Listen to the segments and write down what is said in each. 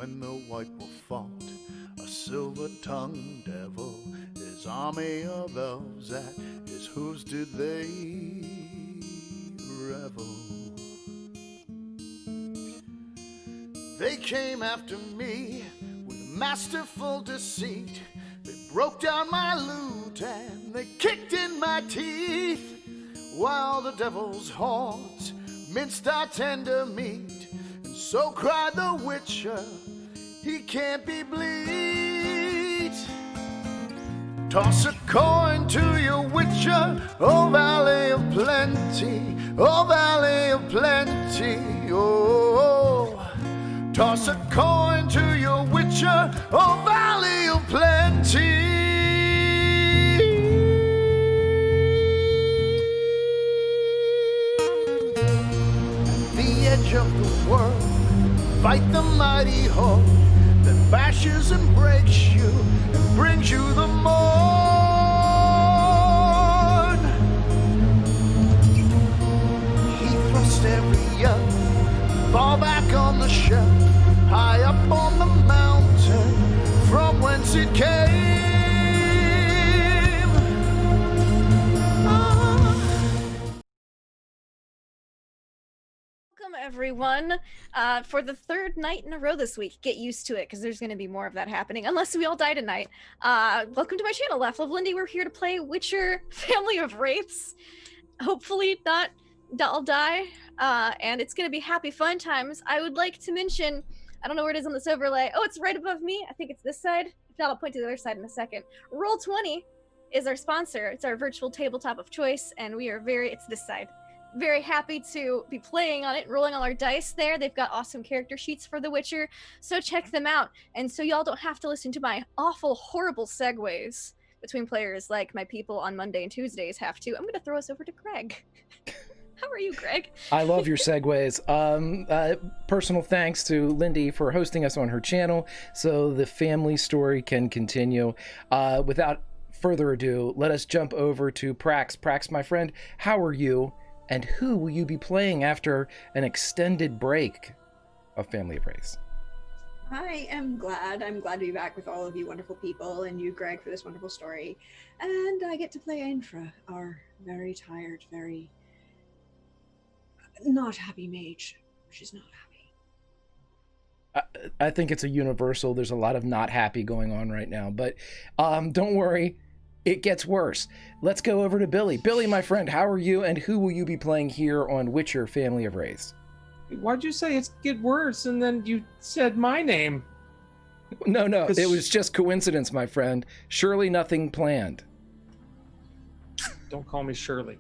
when the White Wolf fought a silver-tongued devil. His army of elves at his hooves did they revel. They came after me with masterful deceit. They broke down my loot and they kicked in my teeth, while the devil's horns minced our tender meat. And so cried the Witcher, he can't be bleed. Toss a coin to your Witcher, oh Valley of Plenty, oh Valley of Plenty, oh. Toss a coin to your Witcher, oh Valley of Plenty. At the edge of the world, fight the mighty horde that bashes and breaks you and brings you the morn. He thrust every elf far back on the shelf, high up on the mountain from whence it came. Welcome, everyone, for the third night in a row this week. Get used to it, because there's going to be more of that happening, unless we all die tonight. Welcome to my channel, Laugh Love Lindy. We're here to play Witcher Family of Wraiths. Hopefully not all die, and it's going to be happy fun times. I would like to mention, I don't know where it is on this overlay. Oh, it's right above me. I think it's this side. If not, I'll point to the other side in a second. Roll20 is our sponsor. It's our virtual tabletop of choice, and we are it's this side. Very happy to be playing on it, rolling all our dice there. They've got awesome character sheets for The Witcher, so check them out. And so y'all don't have to listen to my awful, horrible segues between players like my people on Monday and Tuesdays have to. I'm going to throw us over to Greg. How are you, Greg? I love your segues. Personal thanks to Lindy for hosting us on her channel so the family story can continue. Without further ado, let us jump over to Prax. Prax, my friend, how are you? And who will you be playing after an extended break of Family of Wraiths? I am glad. I'm glad to be back with all of you wonderful people and you, Greg, for this wonderful story. And I get to play Ainfra, our very tired, very not happy mage. She's not happy. I think it's a universal. There's a lot of not happy going on right now. But don't worry. It gets worse. Let's go over to Billy. Billy, my friend, how are you, and who will you be playing here on Witcher Family of Wraiths? Why'd you say it's get worse, and then you said my name? No, it was just coincidence, my friend. Surely nothing planned. Don't call me Shirley.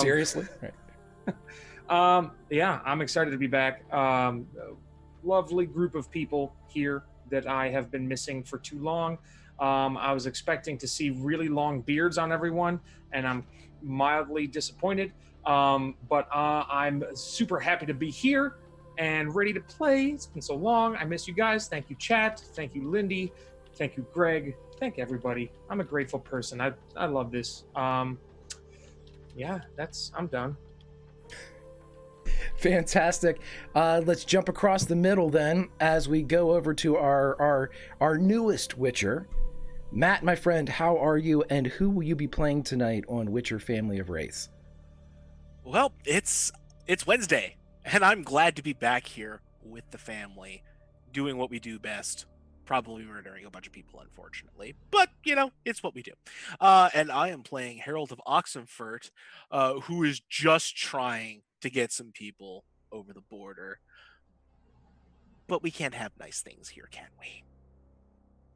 Seriously? Right. Yeah, I'm excited to be back. Lovely group of people here that I have been missing for too long. I was expecting to see really long beards on everyone, and I'm mildly disappointed. But I'm super happy to be here and ready to play. It's been so long. I miss you guys. Thank you, chat. Thank you, Lindy. Thank you, Greg. Thank everybody. I'm a grateful person. I love this. Yeah, I'm done. Fantastic. Let's jump across the middle then as we go over to our newest Witcher. Matt, my friend, how are you, and who will you be playing tonight on Witcher Family of Wraiths? Well, it's Wednesday, and I'm glad to be back here with the family, doing what we do best. Probably murdering a bunch of people, unfortunately, but it's what we do. And I am playing Herald of Oxenfurt, who is just trying to get some people over the border. But we can't have nice things here, can we?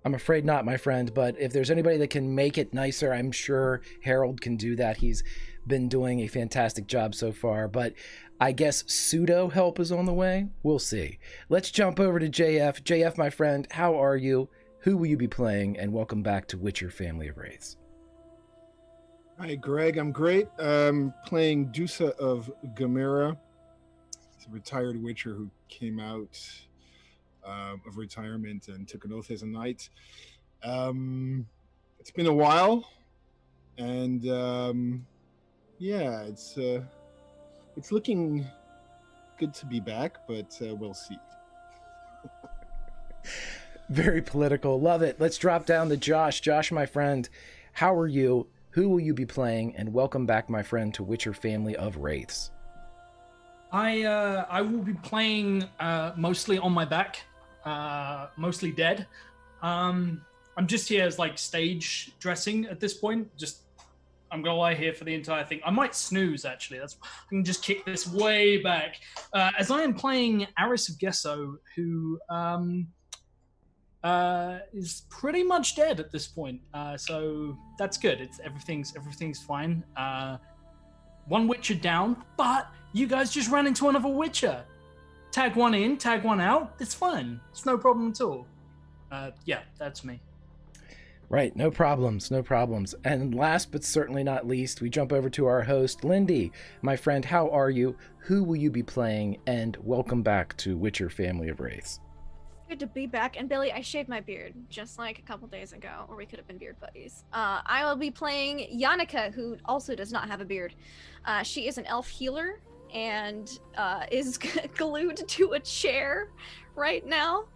I'm afraid not, my friend, but if there's anybody that can make it nicer, I'm sure Harold can do that. He's been doing a fantastic job so far, but I guess pseudo help is on the way. We'll see. Let's jump over to JF. JF, my friend, how are you? Who will you be playing? And welcome back to Witcher Family of Wraiths. Hi, Greg. I'm great. I'm playing Dusa of Gamera. He's a retired Witcher who came out of retirement and took an oath as a knight. It's been a while, and yeah, it's looking good to be back, but we'll see. Very political. Love it. Let's drop down to Josh. Josh, my friend, how are you? Who will you be playing? And welcome back, my friend, to Witcher Family of Wraiths. I will be playing mostly on my back, mostly dead. I'm just here as like stage dressing at this point. I'm gonna lie here for the entire thing. I might snooze actually. I can just kick this way back. As I am playing Aris of Gesso, who is pretty much dead at this point. So that's good. Everything's fine. One Witcher down, but you guys just ran into another Witcher. Tag one in, tag one out. It's fine. It's no problem at all. Yeah, that's me. Right, no problems. And last but certainly not least, we jump over to our host, Lindy. My friend, how are you? Who will you be playing? And welcome back to Witcher Family of Wraiths. Good to be back. And Billy, I shaved my beard just like a couple days ago, or we could have been beard buddies. I will be playing Yannicka, who also does not have a beard. She is an elf healer and is glued to a chair right now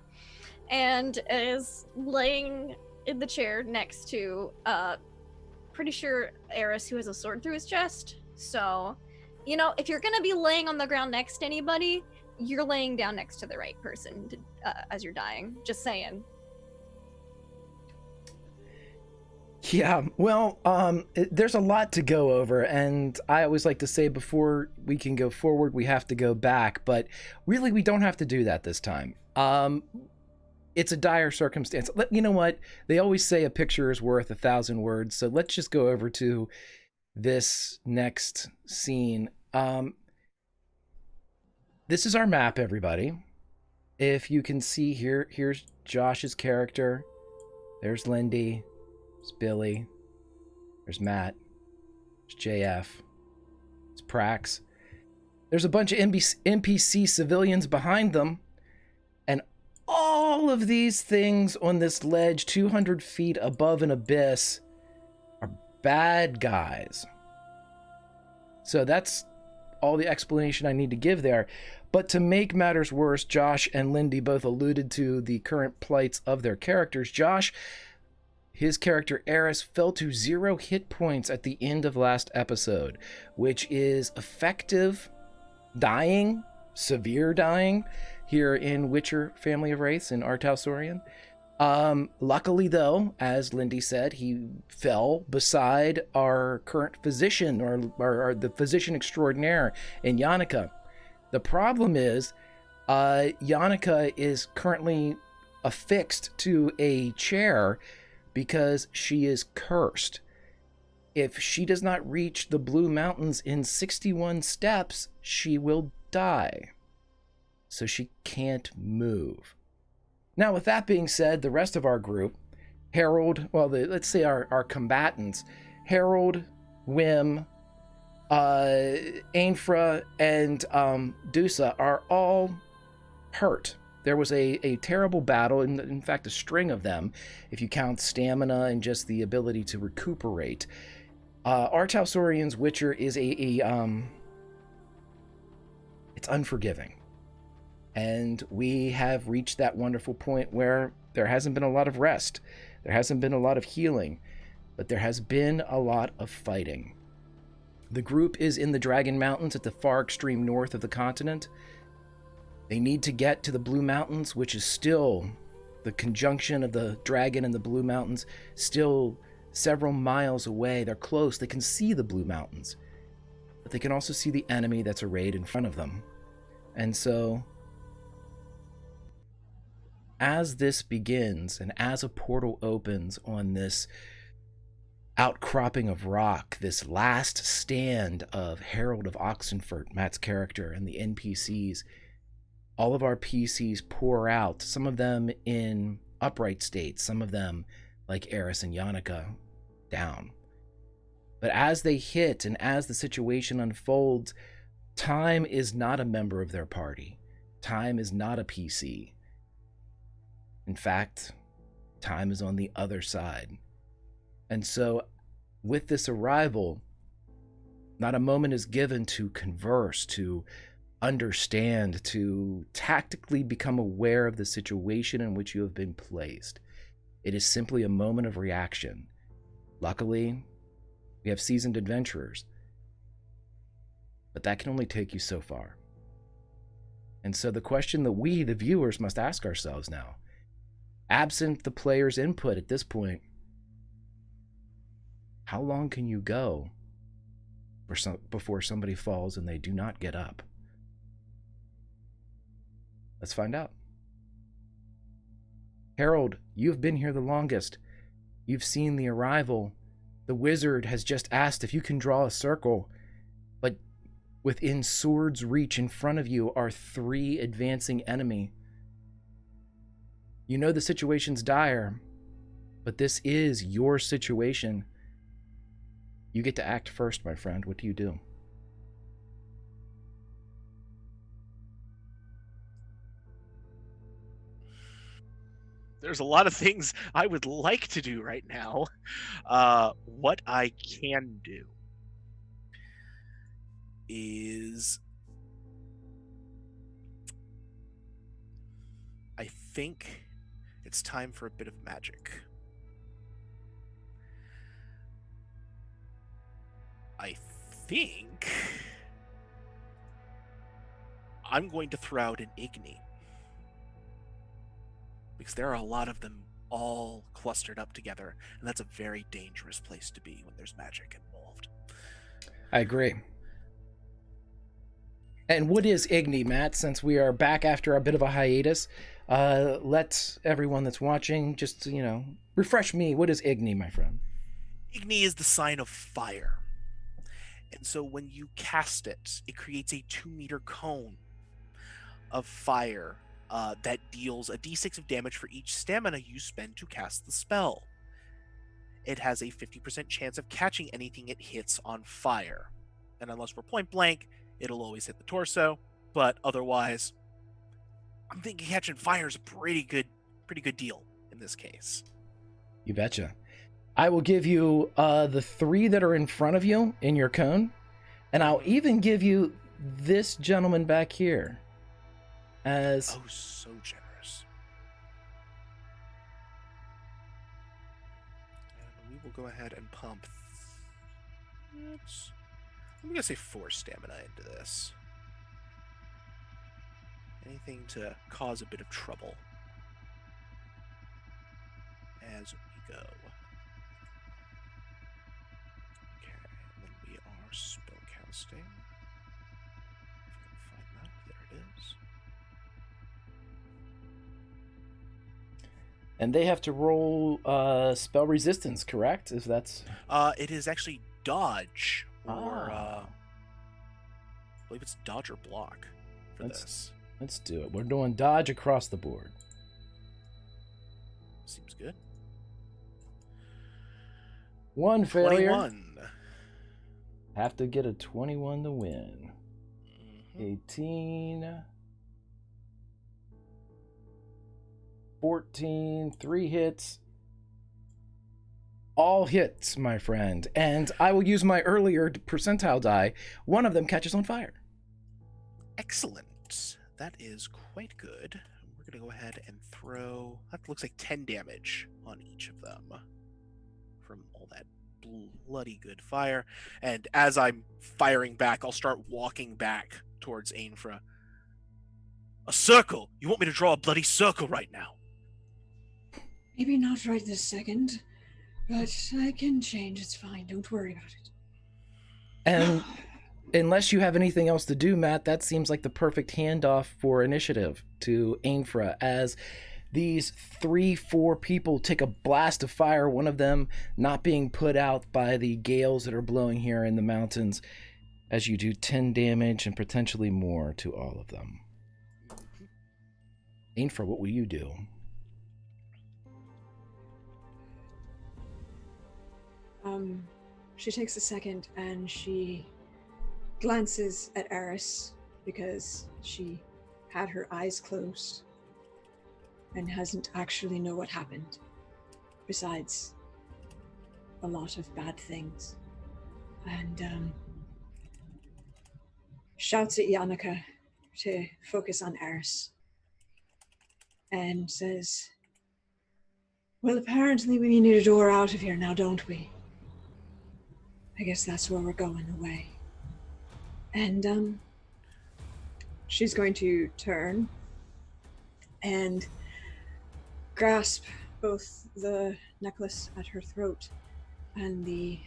and is laying in the chair next to pretty sure Eris, who has a sword through his chest. So, you know, if you're gonna be laying on the ground next to anybody, you're laying down next to the right person as you're dying. Just saying. Yeah, well, there's a lot to go over, and I always like to say before we can go forward, we have to go back, but really we don't have to do that this time. It's a dire circumstance. You know what? They always say a picture is worth 1,000 words, so let's just go over to this next scene. This is our map, everybody. If you can see here, here's Josh's character. There's Lindy. There's Billy. There's Matt. There's JF. There's Prax. There's a bunch of NPC civilians behind them. And all of these things on this ledge 200 feet above an abyss are bad guys. So that's all the explanation I need to give there. But to make matters worse, Josh and Lindy both alluded to the current plights of their characters. Josh, his character Eris, fell to 0 hit points at the end of last episode, which is effective dying, severe dying, here in Witcher Family of Wraiths in Artausorian. Luckily, though, as Lindy said, he fell beside our current physician, or the physician extraordinaire in Yannicka. The problem is, Yannicka is currently affixed to a chair because she is cursed. If she does not reach the Blue Mountains in 61 steps, she will die. So she can't move. Now, with that being said, the rest of our group, Harold, well, let's say our combatants, Harold, Wim, Ainfra, and Dusa are all hurt. There was a terrible battle, in fact, a string of them, if you count stamina and just the ability to recuperate. Artausorian's Witcher is it's unforgiving. And we have reached that wonderful point where there hasn't been a lot of rest. There hasn't been a lot of healing, but there has been a lot of fighting. The group is in the Dragon Mountains at the far extreme north of the continent. They need to get to the Blue Mountains, which is still the conjunction of the Dragon and the Blue Mountains, still several miles away. They're close. They can see the Blue Mountains, but they can also see the enemy that's arrayed in front of them. And so, as this begins and as a portal opens on this outcropping of rock, this last stand of Harold of Oxenfurt, Matt's character, and the NPCs, all of our PCs pour out, some of them in upright states, some of them, like Eris and Yannicka, down. But as they hit and as the situation unfolds, time is not a member of their party. Time is not a PC. In fact, time is on the other side. And so, with this arrival, not a moment is given to converse, to understand, to tactically become aware of the situation in which you have been placed. It is simply a moment of reaction. Luckily, we have seasoned adventurers, but that can only take you so far. And so the question that we, the viewers, must ask ourselves now, absent the player's input at this point, how long can you go before somebody falls and they do not get up? Let's find out. Harold, you've been here the longest. You've seen the arrival. The wizard has just asked if you can draw a circle, but within sword's reach in front of you are 3 advancing enemy. You know the situation's dire, but this is your situation. You get to act first, my friend. What do you do? There's a lot of things I would like to do right now. What I can do is, I think it's time for a bit of magic. I think I'm going to throw out an Igni, because there are a lot of them all clustered up together, and that's a very dangerous place to be when there's magic involved. I agree. And what is Igni, Matt? Since we are back after a bit of a hiatus, let everyone that's watching just, refresh me. What is Igni, my friend? Igni is the sign of fire. And so when you cast it, it creates a 2-meter cone of fire that deals a d6 of damage for each stamina you spend to cast the spell. It has a 50% chance of catching anything it hits on fire. And unless we're point blank, it'll always hit the torso, but otherwise, I'm thinking catching fire is a pretty good deal in this case. You betcha. I will give you the 3 that are in front of you in your cone, and I'll even give you this gentleman back here as... Oh, so generous. And we will go ahead and pump... I'm going to say 4 stamina into this. Anything to cause a bit of trouble as we go. Okay, and then we are spellcasting. If I can find that, there it is. And they have to roll spell resistance, correct? If that's... It is actually dodge, or I believe it's dodge or block for this. Let's do it. We're doing dodge across the board. Seems good. 1 failure. 21. Have to get a 21 to win. Mm-hmm. 18. 14. 3 hits. All hits, my friend. And I will use my earlier percentile die. One of them catches on fire. Excellent. That is quite good. We're going to go ahead and throw... That looks like 10 damage on each of them from all that bloody good fire. And as I'm firing back, I'll start walking back towards Ainfra. A circle! You want me to draw a bloody circle right now? Maybe not right this second, but I can change. It's fine. Don't worry about it. And unless you have anything else to do, Matt, that seems like the perfect handoff for initiative to Ainfra, as these 3-4 people take a blast of fire, one of them not being put out by the gales that are blowing here in the mountains, as you do 10 damage and potentially more to all of them. Ainfra, what will you do? She takes a second and she glances at Eris because she had her eyes closed and hasn't actually know what happened, besides a lot of bad things. And shouts at Yannicka to focus on Eris and says, well, apparently we need a door out of here now, don't we? I guess that's where we're going, away. And she's going to turn and grasp both the necklace at her throat and the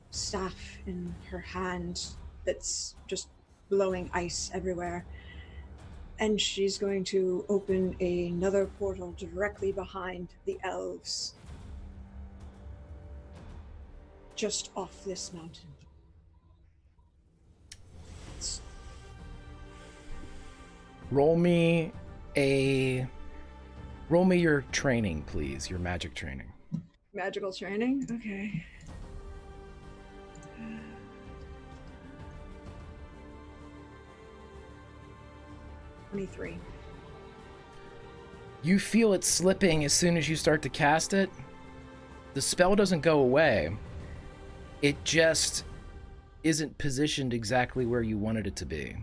staff in her hand that's just blowing ice everywhere. And she's going to open another portal directly behind the elves, just off this mountain. Roll me your training, please. Your magic training. Magical training? Okay. $23. You feel it slipping as soon as you start to cast it. The spell doesn't go away. It just isn't positioned exactly where you wanted it to be.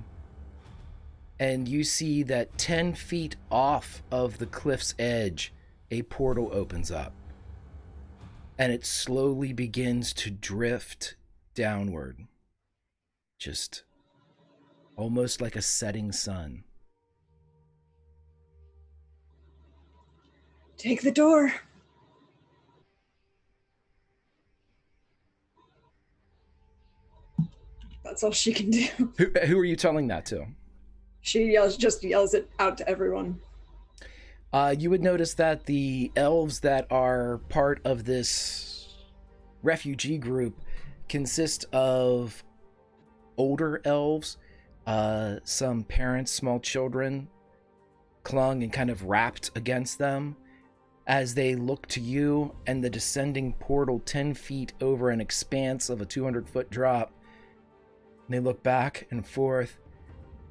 And you see that 10 feet off of the cliff's edge, a portal opens up. And it slowly begins to drift downward. Just almost like a setting sun. Take the door. That's all she can do. Who are you telling that to? She just yells it out to everyone. You would notice that the elves that are part of this refugee group consist of older elves, some parents, small children, clung and kind of wrapped against them as they look to you and the descending portal 10 feet over an expanse of a 200-foot drop. And they look back and forth.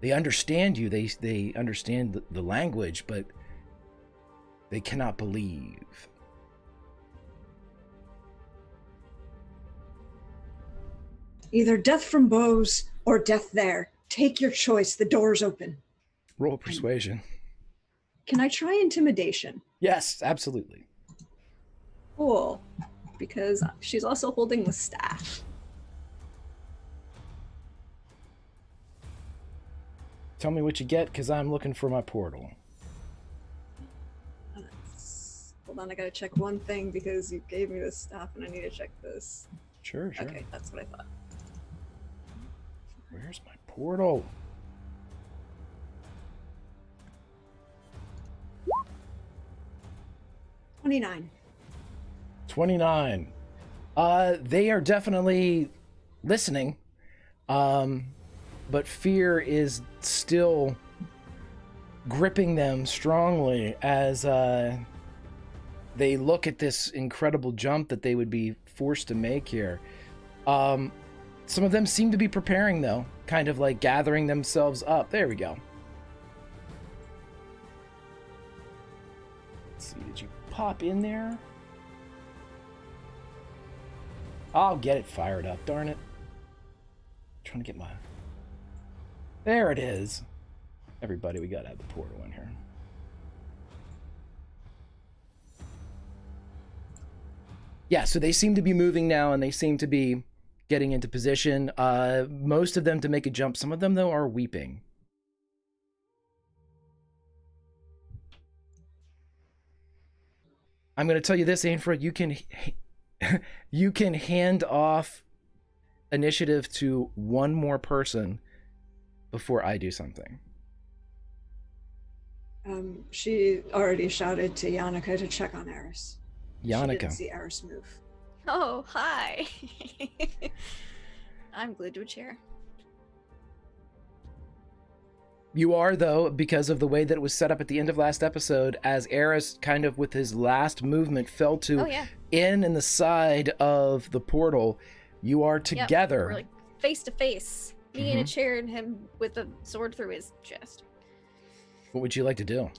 They understand you. They understand the language, but they cannot believe. Either death from bows or death there. Take your choice. The door's open. Roll persuasion. Can I try intimidation? Yes, absolutely. Cool. Because she's also holding the staff. Tell me what you get, because I'm looking for my portal. Hold on, I gotta check one thing because you gave me this staff and I need to check this. Sure. Okay, that's what I thought. Where's my portal? $29. 29. They are definitely listening. But fear is still gripping them strongly as they look at this incredible jump that they would be forced to make here. Some of them seem to be preparing, though, kind of like gathering themselves up. There we go. Let's see, did you pop in there? I'll get it fired up, darn it. Trying to get my... There it is. Everybody, we gotta have the portal in here. Yeah, so they seem to be moving now, and they seem to be getting into position. Most of them to make a jump. Some of them, though, are weeping. I'm going to tell you this, Ainfra. You can hand off initiative to one more person before I do something. She already shouted to Yannicka to check on Eris. Yannicka. She didn't see Eris move. Oh, hi. I'm glued to a chair. You are, though, because of the way that it was set up at the end of last episode, as Eris kind of with his last movement fell to in the side of the portal. You are together. Yep, we're like face to face. Me in a chair and him with a sword through his chest. What would you like to do?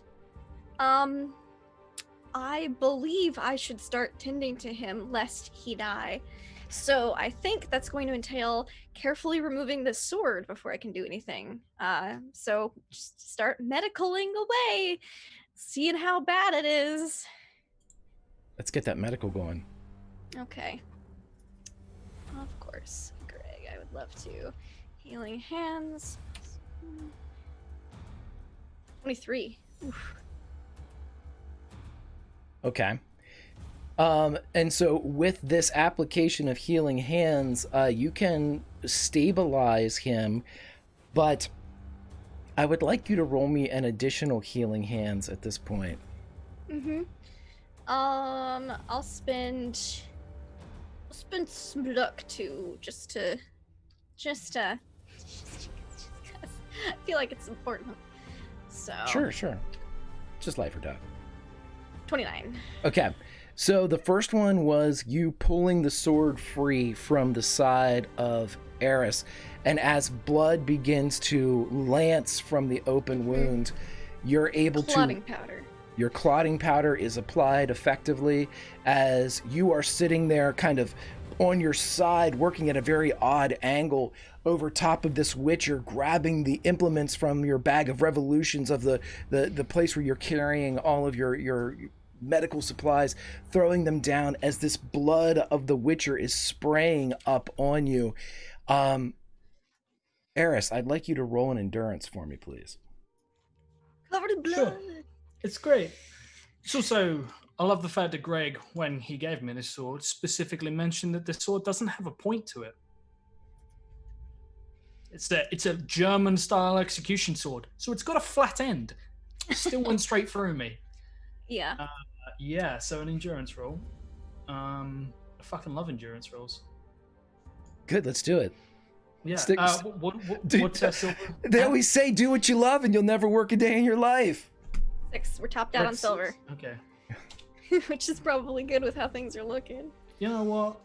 I believe I should start tending to him lest he die. So I think that's going to entail carefully removing this sword before I can do anything. So just start medicaling away, seeing how bad it is. Let's get that medical going. Okay. Of course, Greg, I would love to. Healing hands. 23. Oof. Okay. And so with this application of healing hands, you can stabilize him, but I would like you to roll me an additional healing hands at this point. Mm-hmm. I'll spend some luck too, just to I feel like it's important. So Sure. Just life or death. 29. Okay. So the first one was you pulling the sword free from the side of Eris, and as blood begins to lance from the open wound, you're able Clotting powder. Your clotting powder is applied effectively as you are sitting there kind of on your side, working at a very odd angle over top of this witcher, grabbing the implements from your bag of revolutions of the place where you're carrying all of your medical supplies, throwing them down as this blood of the witcher is spraying up on you. Eris, I'd like you to roll an endurance for me, please. Covered in blood. Sure. It's great. It's also, I love the fact that Greg, when he gave me this sword, specifically mentioned that the sword doesn't have a point to it. It's a German style execution sword, so it's got a flat end. It still went straight through me. Yeah. Yeah, so an endurance roll. I fucking love endurance rolls. Good, let's do it. Yeah. Dude, what's that silver? They always say do what you love and you'll never work a day in your life. 6. We're topped out on silver. Okay. Which is probably good with how things are looking. You know what?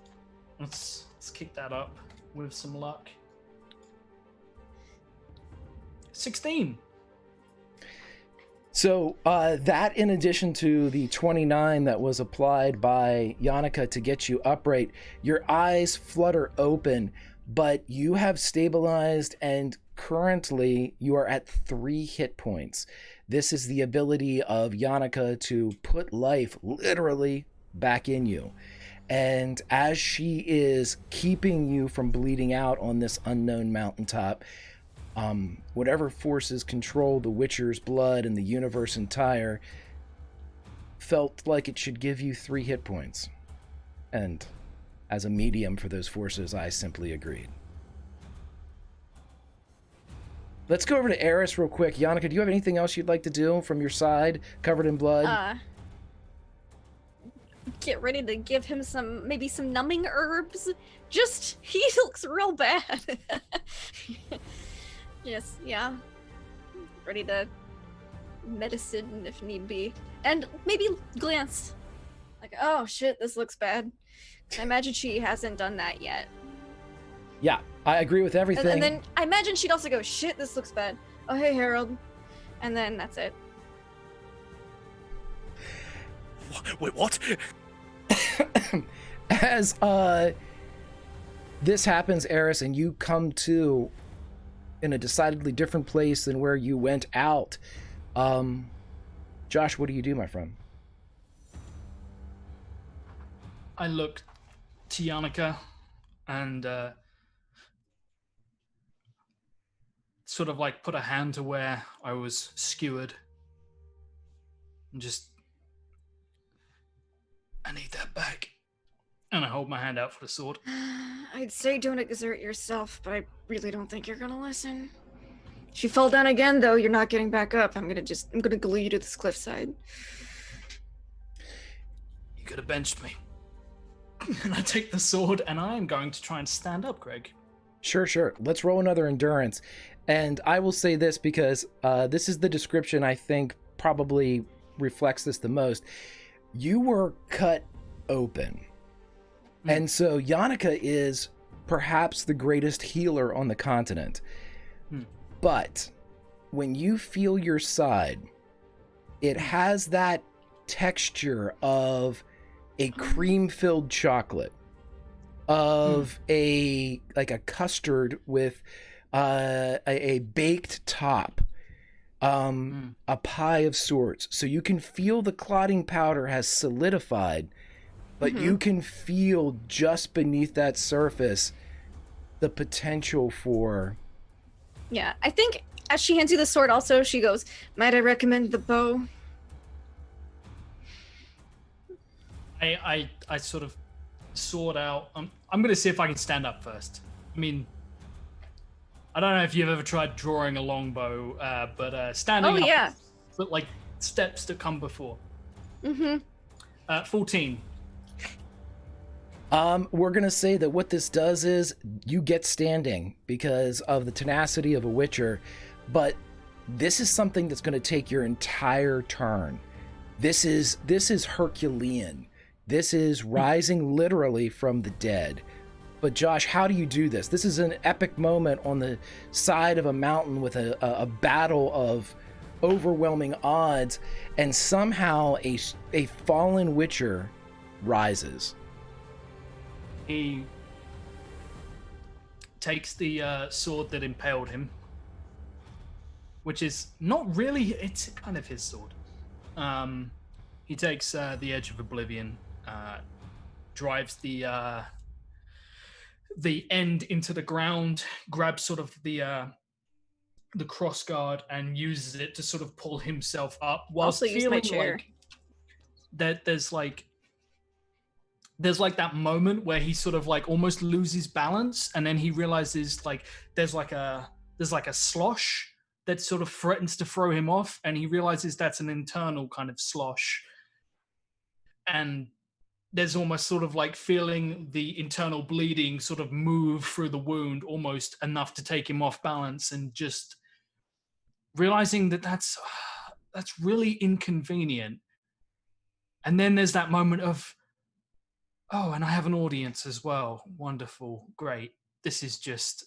Let's kick that up with some luck. 16. So that, in addition to the 29 that was applied by Yannicka to get you upright, your eyes flutter open, but you have stabilized, and currently you are at 3 hit points. This is the ability of Yannicka to put life literally back in you. And as she is keeping you from bleeding out on this unknown mountaintop, whatever forces control the Witcher's blood and the universe entire felt like it should give you 3 hit points. And as a medium for those forces, I simply agreed. Let's go over to Eris real quick. Yannicka, do you have anything else you'd like to do from your side, covered in blood? Get ready to give him maybe some numbing herbs. Just, he looks real bad. Yes, yeah. Ready to medicine if need be. And maybe glance. Like, oh shit, this looks bad. I imagine she hasn't done that yet. Yeah, I agree with everything. And then I imagine she'd also go, shit, this looks bad. Oh, hey, Harold. And then that's it. Wait, what? As this happens, Eris, and you come to in a decidedly different place than where you went out. Josh, what do you do, my friend? I look to Yannicka and sort of like put a hand to where I was skewered and just, I need that back. And I hold my hand out for the sword. I'd say don't exert yourself, but I really don't think you're gonna listen. If you fall down again, though, you're not getting back up. I'm gonna glue you to this cliffside. You could have benched me. And I take the sword and I am going to try and stand up, Greg. Sure. Let's roll another endurance. And I will say this because this is the description I think probably reflects this the most. You were cut open. And so Yannicka is perhaps the greatest healer on the continent. But when you feel your side, it has that texture of a cream-filled chocolate. of a custard with a baked top, a pie of sorts. So you can feel the clotting powder has solidified, but you can feel just beneath that surface the potential for... Yeah, I think as she hands you the sword also, she goes, might I recommend the bow? I sort of sort out. I'm going to see if I can stand up first. I mean, I don't know if you've ever tried drawing a longbow, but standing up, yeah. but like steps that come before. 14. We're gonna say that what this does is you get standing because of the tenacity of a Witcher, but this is something that's gonna take your entire turn. This is Herculean. This is rising literally from the dead. But Josh, how do you do this? This is an epic moment on the side of a mountain with a battle of overwhelming odds, and somehow a fallen Witcher rises. He takes the sword that impaled him, which is not really, it's kind of his sword. He takes the Edge of Oblivion, drives the end into the ground, grabs sort of the crossguard and uses it to sort of pull himself up, whilst Also use my feeling chair. like that there's like that moment where he sort of like almost loses balance, and then he realizes like there's like a slosh that sort of threatens to throw him off, and he realizes that's an internal kind of slosh, and there's almost sort of like feeling the internal bleeding sort of move through the wound almost enough to take him off balance, and just realizing that that's really inconvenient. And then there's that moment of, oh, and I have an audience as well. Wonderful. Great. This is just...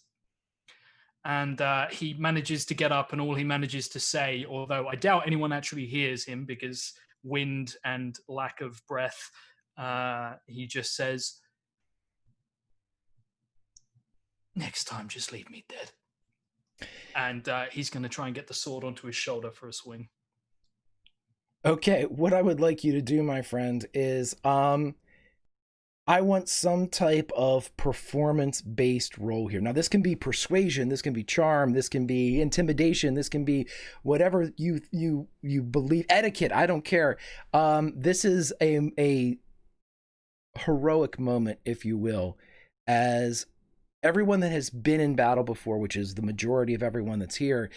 And he manages to get up, and all he manages to say, although I doubt anyone actually hears him because wind and lack of breath, he just says, next time, just leave me dead. And he's going to try and get the sword onto his shoulder for a swing. Okay, what I would like you to do, my friend, is I want some type of performance-based role here. Now, this can be persuasion, this can be charm, this can be intimidation, this can be whatever you believe. Etiquette, I don't care. This is a heroic moment, if you will, as everyone that has been in battle before, which is the majority of everyone that's here,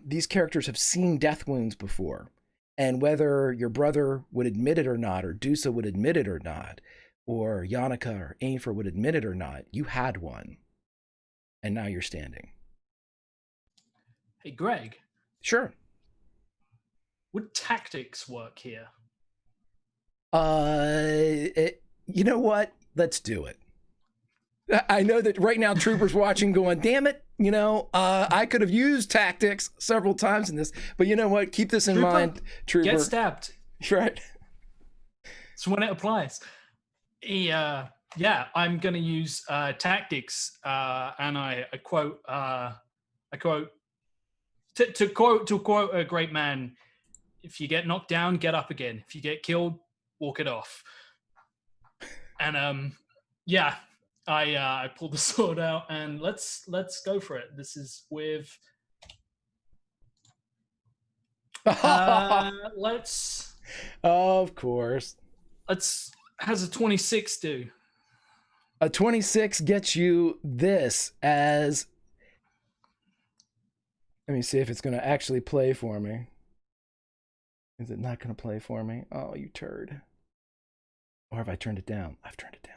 these characters have seen death wounds before. And whether your brother would admit it or not, or Dusa would admit it or not, or Yannicka or Ainfer would admit it or not, you had one. And now you're standing. Hey, Greg. Sure. Would tactics work here? You know what? Let's do it. I know that right now Trooper's watching going, damn it, I could have used tactics several times in this, but you know what? Keep this in mind, Trooper. Get stabbed. Right. It's when it applies. I'm going to use tactics, and I quote, to quote a great man, if you get knocked down, get up again. If you get killed, walk it off. And I pulled the sword out, and let's go for it. This is with let's. Of course. How's a 26 do? A 26 gets you this as... Let me see if it's going to actually play for me. Is it not going to play for me? Oh, you turd. Or have I turned it down? I've turned it down.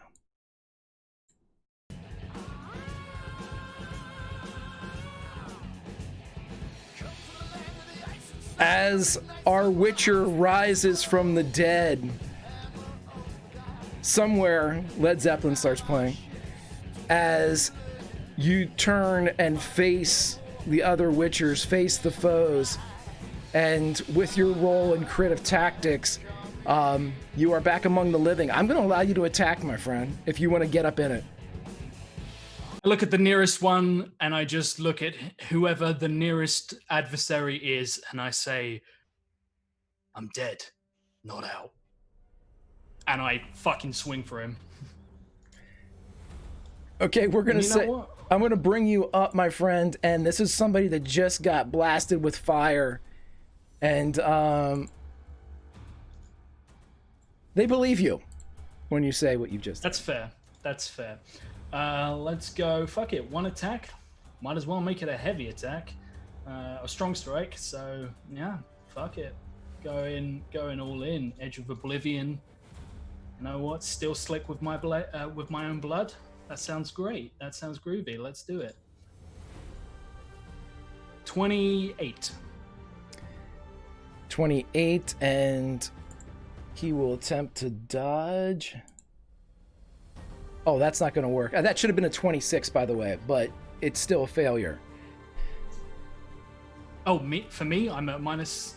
As our Witcher rises from the dead, somewhere Led Zeppelin starts playing. As you turn and face the other Witchers, face the foes, and with your roll and crit of tactics, You are back among the living. I'm going to allow you to attack, my friend, if you want to get up in it. I look at the nearest one and I just look at whoever the nearest adversary is and I say, I'm dead, not out. And I fucking swing for him. Okay, we're going to say, what? I'm going to bring you up, my friend, and this is somebody that just got blasted with fire. And they believe you when you say what you've just That's fair. That's fair. Let's go. Fuck it. One attack. Might as well make it a heavy attack. A strong strike. So yeah, fuck it. Going all in. Edge of Oblivion. You know what? Still slick with my own blood. That sounds great. That sounds groovy. Let's do it. 28. 28, and he will attempt to dodge. Oh, that's not going to work. That should have been a 26, by the way, but it's still a failure. Oh, for me, I'm at minus.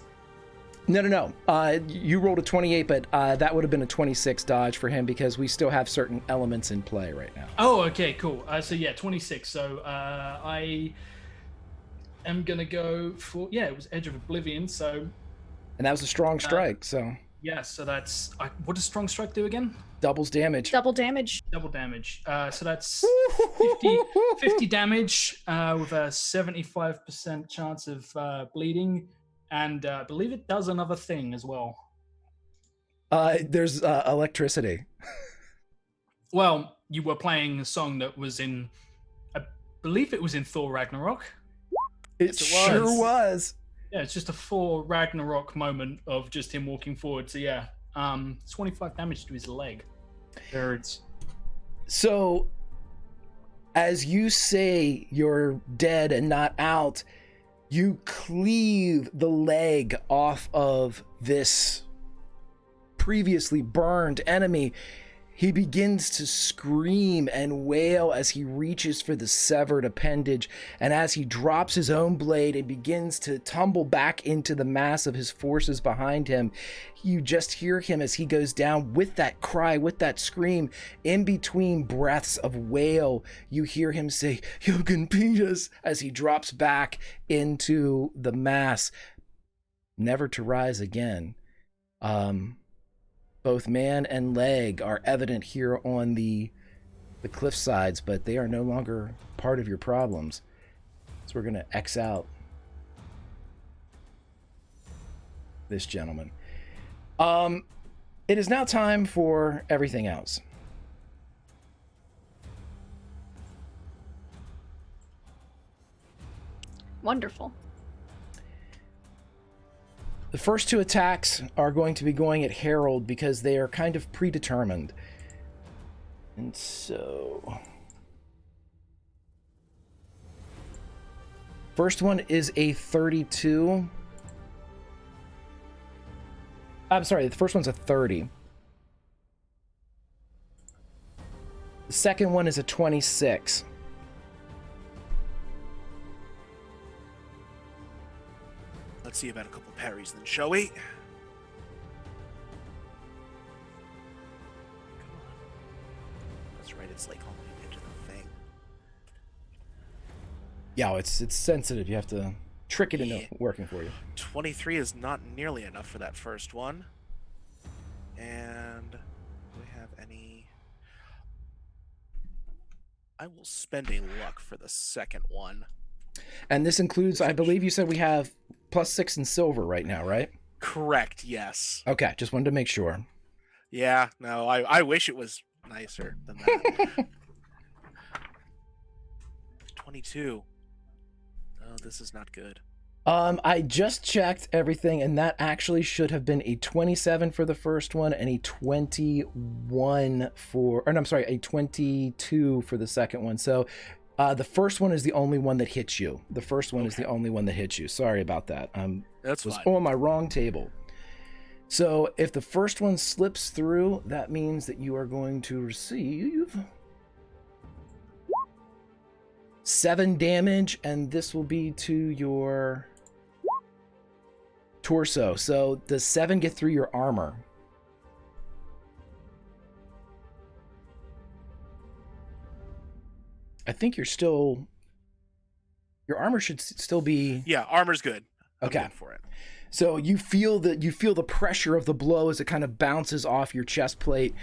No. You rolled a 28, but that would have been a 26 dodge for him because we still have certain elements in play right now. Oh, okay, cool. So yeah, 26. So I am gonna go for it was Edge of Oblivion. So. And that was a strong strike. So. Yeah. So that's what does strong strike do again? Doubles damage. Double damage. Double damage. So that's 50 damage with a 75% chance of bleeding. And I believe it does another thing as well. There's electricity. Well, you were playing a song that was in, I believe it was in Thor Ragnarok. It sure was. Yeah, it's just a Thor Ragnarok moment of just him walking forward. So yeah, 25 damage to his leg. Birds. So, as you say you're dead and not out, you cleave the leg off of this previously burned enemy. He begins to scream and wail as he reaches for the severed appendage, and as he drops his own blade and begins to tumble back into the mass of his forces behind him, you just hear him as he goes down with that cry, with that scream. In between breaths of wail, you hear him say, "Yogan Peters," as he drops back into the mass, never to rise again. Both man and leg are evident here on the cliff sides, but they are no longer part of your problems. So we're going to X out this gentleman. It is now time for everything else. Wonderful. The first two attacks are going to be going at Harold because they are kind of predetermined. And so... First one is a 32. I'm sorry, the first one's a 30. The second one is a 26. Let's see about a couple parries then, shall we? Come on. That's right, it's like on the edge of the thing. Yeah, it's sensitive. You have to trick it into working for you. 23 is not nearly enough for that first one. And do we have any... I will spend a luck for the second one. And this includes, I believe you said we have +6 in silver right now, right? Correct, yes. Okay, just wanted to make sure. Yeah, no, I wish it was nicer than that. 22. Oh, this is not good. I just checked everything, and that actually should have been a 27 for the first one and a 21 for, or no, I'm sorry, a 22 for the second one. So the first one is the only one that hits you. The first one is the only one that hits you. Sorry about that. That's was fine. on my wrong table. So if the first one slips through, that means that you are going to receive 7 damage, and this will be to your torso. So does 7 get through your armor? I think your armor should still be. Yeah, armor's good. I'm Okay. good for it. So you feel the pressure of the blow as it kind of bounces off your chest plate.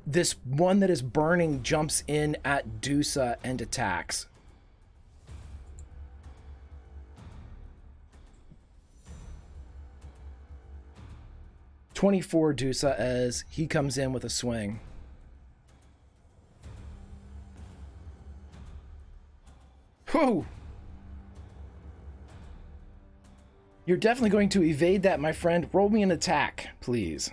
This one that is burning jumps in at Dusa and attacks. "24 Dusa as he comes in with a swing. Whoa! You're definitely going to evade that, my friend. Roll me an attack, please.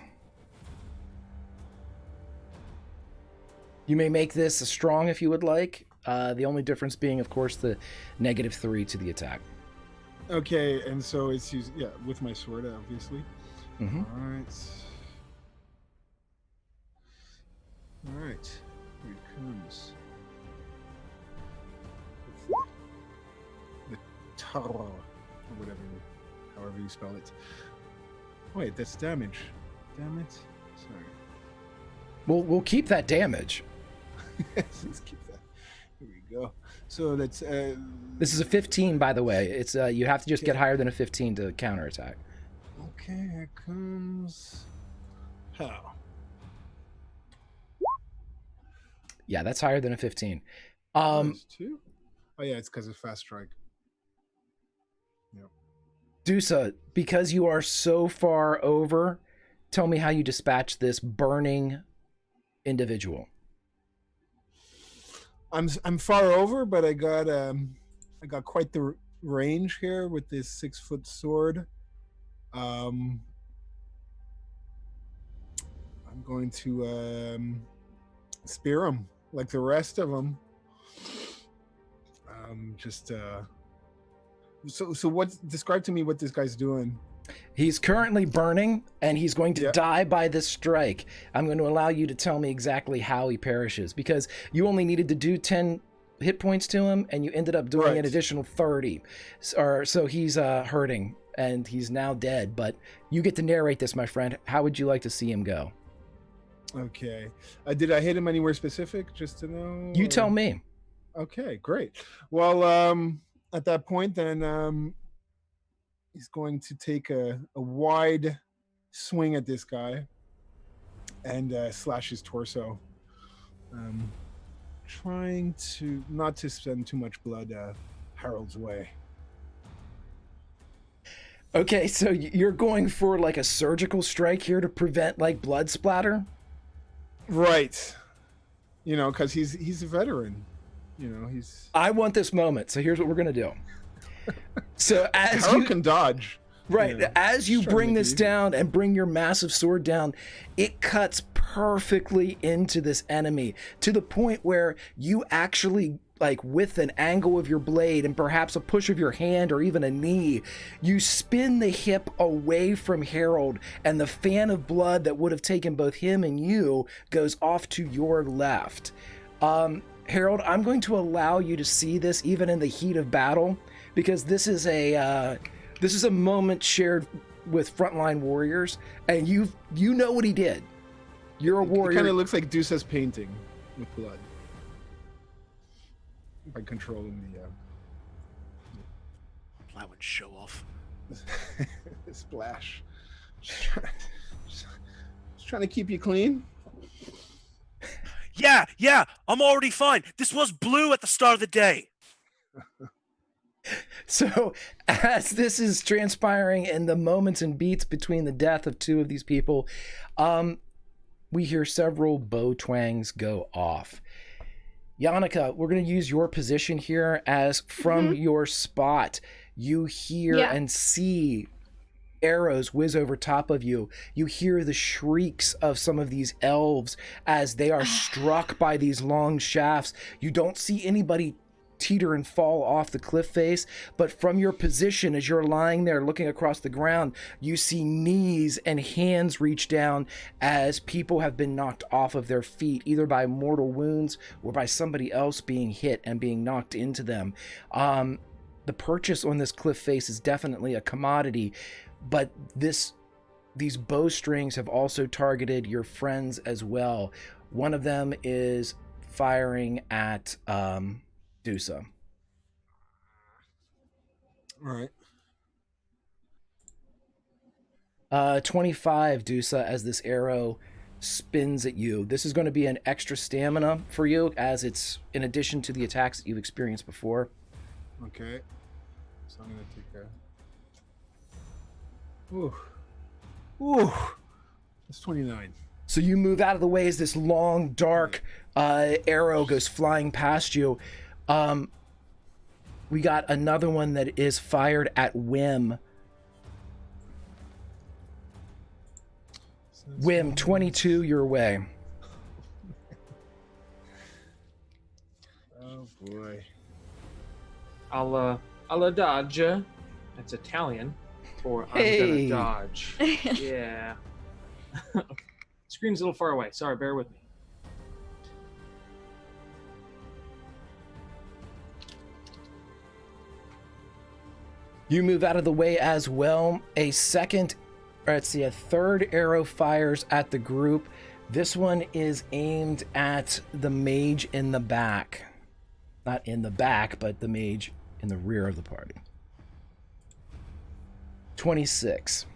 You may make this a strong if you would like. The only difference being, of course, the -3 to the attack. Okay, and so it's used, with my sword, obviously. Mm-hmm. All right. Here it comes. The Tara, or whatever, however you spell it. Wait, that's damage. Damn it. Sorry. We'll keep that damage. Let's keep that. Here we go. So that's This is a 15, by the way. It's you have to just get higher than a 15 to counterattack. okay, here comes how? Yeah, that's higher than a 15. Those two? Oh yeah, it's because of fast strike. Yep. Dusa, because you are so far over, tell me how you dispatch this burning individual. I'm far over, but I got quite the range here with this 6-foot sword. I'm going to spear him like the rest of them. So what? Describe to me what this guy's doing. He's currently burning, and he's going to die by this strike. I'm going to allow you to tell me exactly how he perishes, because you only needed to do 10 hit points to him, and you ended up doing an additional 30. So he's hurting, and he's now dead. But you get to narrate this, my friend. How would you like to see him go? Okay. Did I hit him anywhere specific, just to know? You tell me. Okay, great. Well, at that point, then he's going to take a wide swing at this guy and slash his torso, trying to not to send too much blood Harold's way. Okay, so you're going for like a surgical strike here to prevent like blood splatter? Right. You know, because he's a veteran. You know, he's. I want this moment, so here's what we're gonna do. So as Harold you can dodge. Right, Yeah. as you Just trying to bring make it this easy. down and bring your massive sword down, it cuts perfectly into this enemy to the point where you actually, like with an angle of your blade and perhaps a push of your hand or even a knee, you spin the hip away from Harold, and the fan of blood that would have taken both him and you goes off to your left. Harold, I'm going to allow you to see this even in the heat of battle, because this is a moment shared with frontline warriors, and you know what he did. You're a warrior. It kind of looks like Dusa's painting with blood by controlling That would show off. the splash. Just trying to keep you clean. Yeah, I'm already fine. This was blue at the start of the day. So as this is transpiring in the moments and beats between the death of two of these people, we hear several bow twangs go off. Yannicka, we're going to use your position here as from your spot, you hear and see arrows whiz over top of you. You hear the shrieks of some of these elves as they are struck by these long shafts. You don't see anybody teeter and fall off the cliff face, but from your position as you're lying there looking across the ground, you see knees and hands reach down as people have been knocked off of their feet, either by mortal wounds or by somebody else being hit and being knocked into them. The purchase on this cliff face is definitely a commodity, but these bowstrings have also targeted your friends as well. One of them is firing at Dusa. All right. 25, Dusa, as this arrow spins at you. This is going to be an extra stamina for you, as it's in addition to the attacks that you've experienced before. Okay. So I'm gonna take a. Ooh. Ooh. That's 29. So you move out of the way as this long, dark arrow goes flying past you. We got another one that is fired at Whim. So that's Whim, 22 your way. Oh boy. I'll dodge. That's Italian for Hey. I'm gonna dodge. Yeah. Screen's a little far away. Sorry, bear with me. You move out of the way as well. A third arrow fires at the group. This one is aimed at the mage in the back. Not in the back, but the mage in the rear of the party. 26.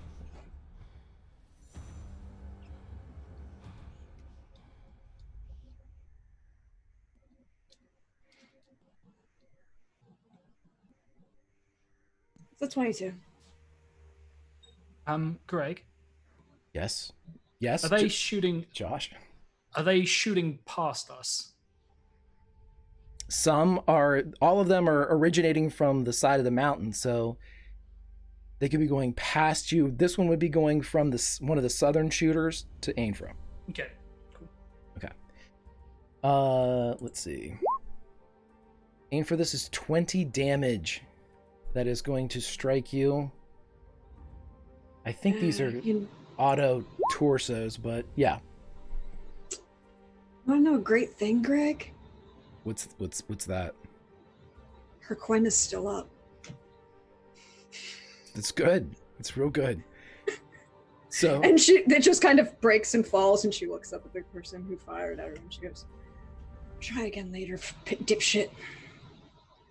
So 22. Greg, Yes. Yes. are they shooting? Josh? Are they shooting past us? All of them are originating from the side of the mountain, so they could be going past you. This one would be going from one of the southern shooters to aim from. Okay. Cool. Okay. Let's see. Aim for this is 20 damage. That is going to strike you. I think these are auto torsos, but yeah. Want to know a great thing, Greg? What's that? Her coin is still up. It's good. It's real good. So And it just kind of breaks and falls, and she looks up at the person who fired at her, and she goes, "Try again later, dipshit."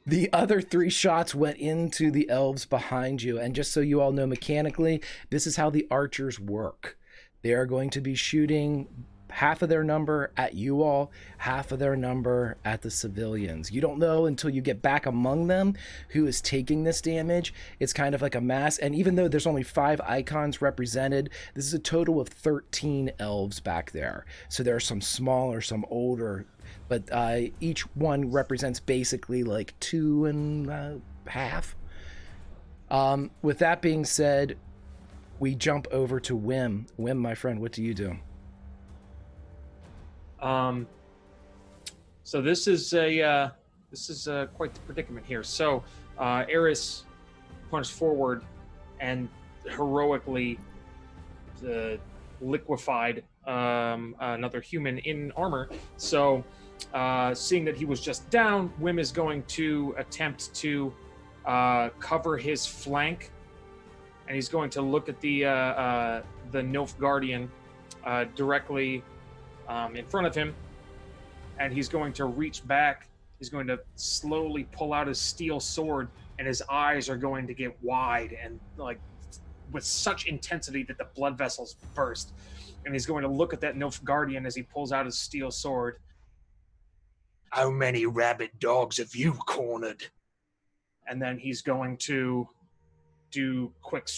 the other 3 shots went into the elves behind you. And just so you all know, mechanically, this is how the archers work. They are going to be shooting half of their number at you all, half of their number at the civilians. You don't know until you get back among them who is taking this damage. It's kind of like a mass. And even though there's only 5 icons represented, this is a total of 13 elves back there. So there are some smaller, some older, but each one represents basically like 2.5. With that being said, we jump over to Whim. Whim, my friend, what do you do? So this is quite the predicament here. So Eris punched forward and heroically liquefied another human in armor. So seeing that he was just down, Wim is going to attempt to cover his flank, and he's going to look at the Nilfgaardian directly in front of him, and he's going to reach back. He's going to slowly pull out his steel sword, and his eyes are going to get wide and like with such intensity that the blood vessels burst. And he's going to look at that Nilfgaardian as he pulls out his steel sword. How many rabid dogs have you cornered? And then he's going to do fast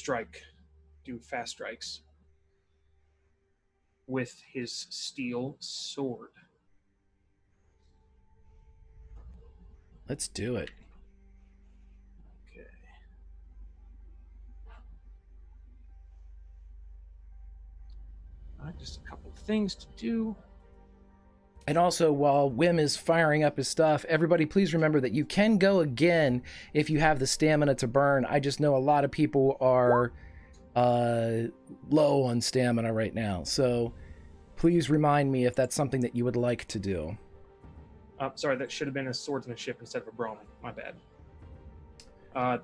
strikes with his steel sword. Let's do it. Okay. All right, just a couple of things to do. And also, while Wim is firing up his stuff, everybody please remember that you can go again if you have the stamina to burn. I just know a lot of people are low on stamina right now. So please remind me if that's something that you would like to do. Sorry, that should have been a swordsmanship instead of a brawling. My bad.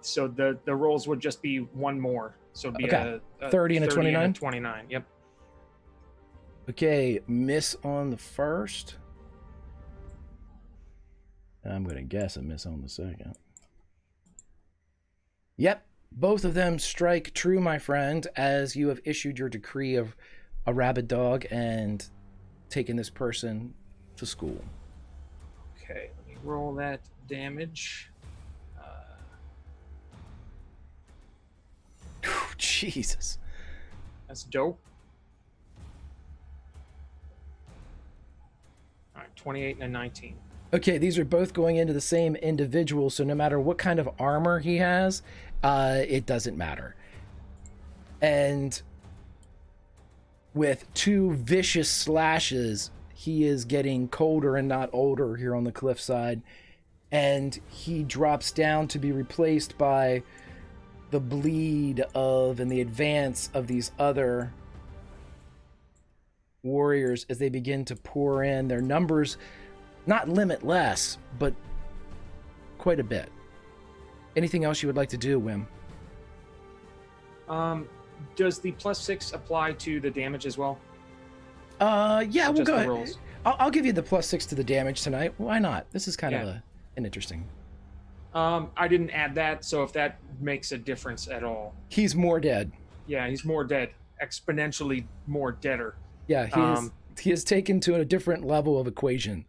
So the rolls would just be one more. So it'd be Okay. a 30 and a 29? 29, yep. Okay, miss on the first. I'm going to guess a miss on the second. Yep, both of them strike true, my friend, as you have issued your decree of a rabid dog and taken this person to school. Okay, let me roll that damage. Jesus. That's dope. All right, 28 and a 19. Okay, these are both going into the same individual, so no matter what kind of armor he has, it doesn't matter. And with 2 vicious slashes, he is getting colder and not older here on the cliffside, and he drops down to be replaced by the bleed of and the advance of these other warriors as they begin to pour in. Their numbers not limitless, but quite a bit. Anything else you would like to do, Wim? Does the +6 apply to the damage as well? Yeah, we'll Just go the ahead. rolls? I'll give you the +6 to the damage tonight. Why not? This is kind of an interesting. I didn't add that, so if that makes a difference at all. He's more dead. Yeah, he's more dead. Exponentially more deader. Yeah, he is taken to a different level of equation.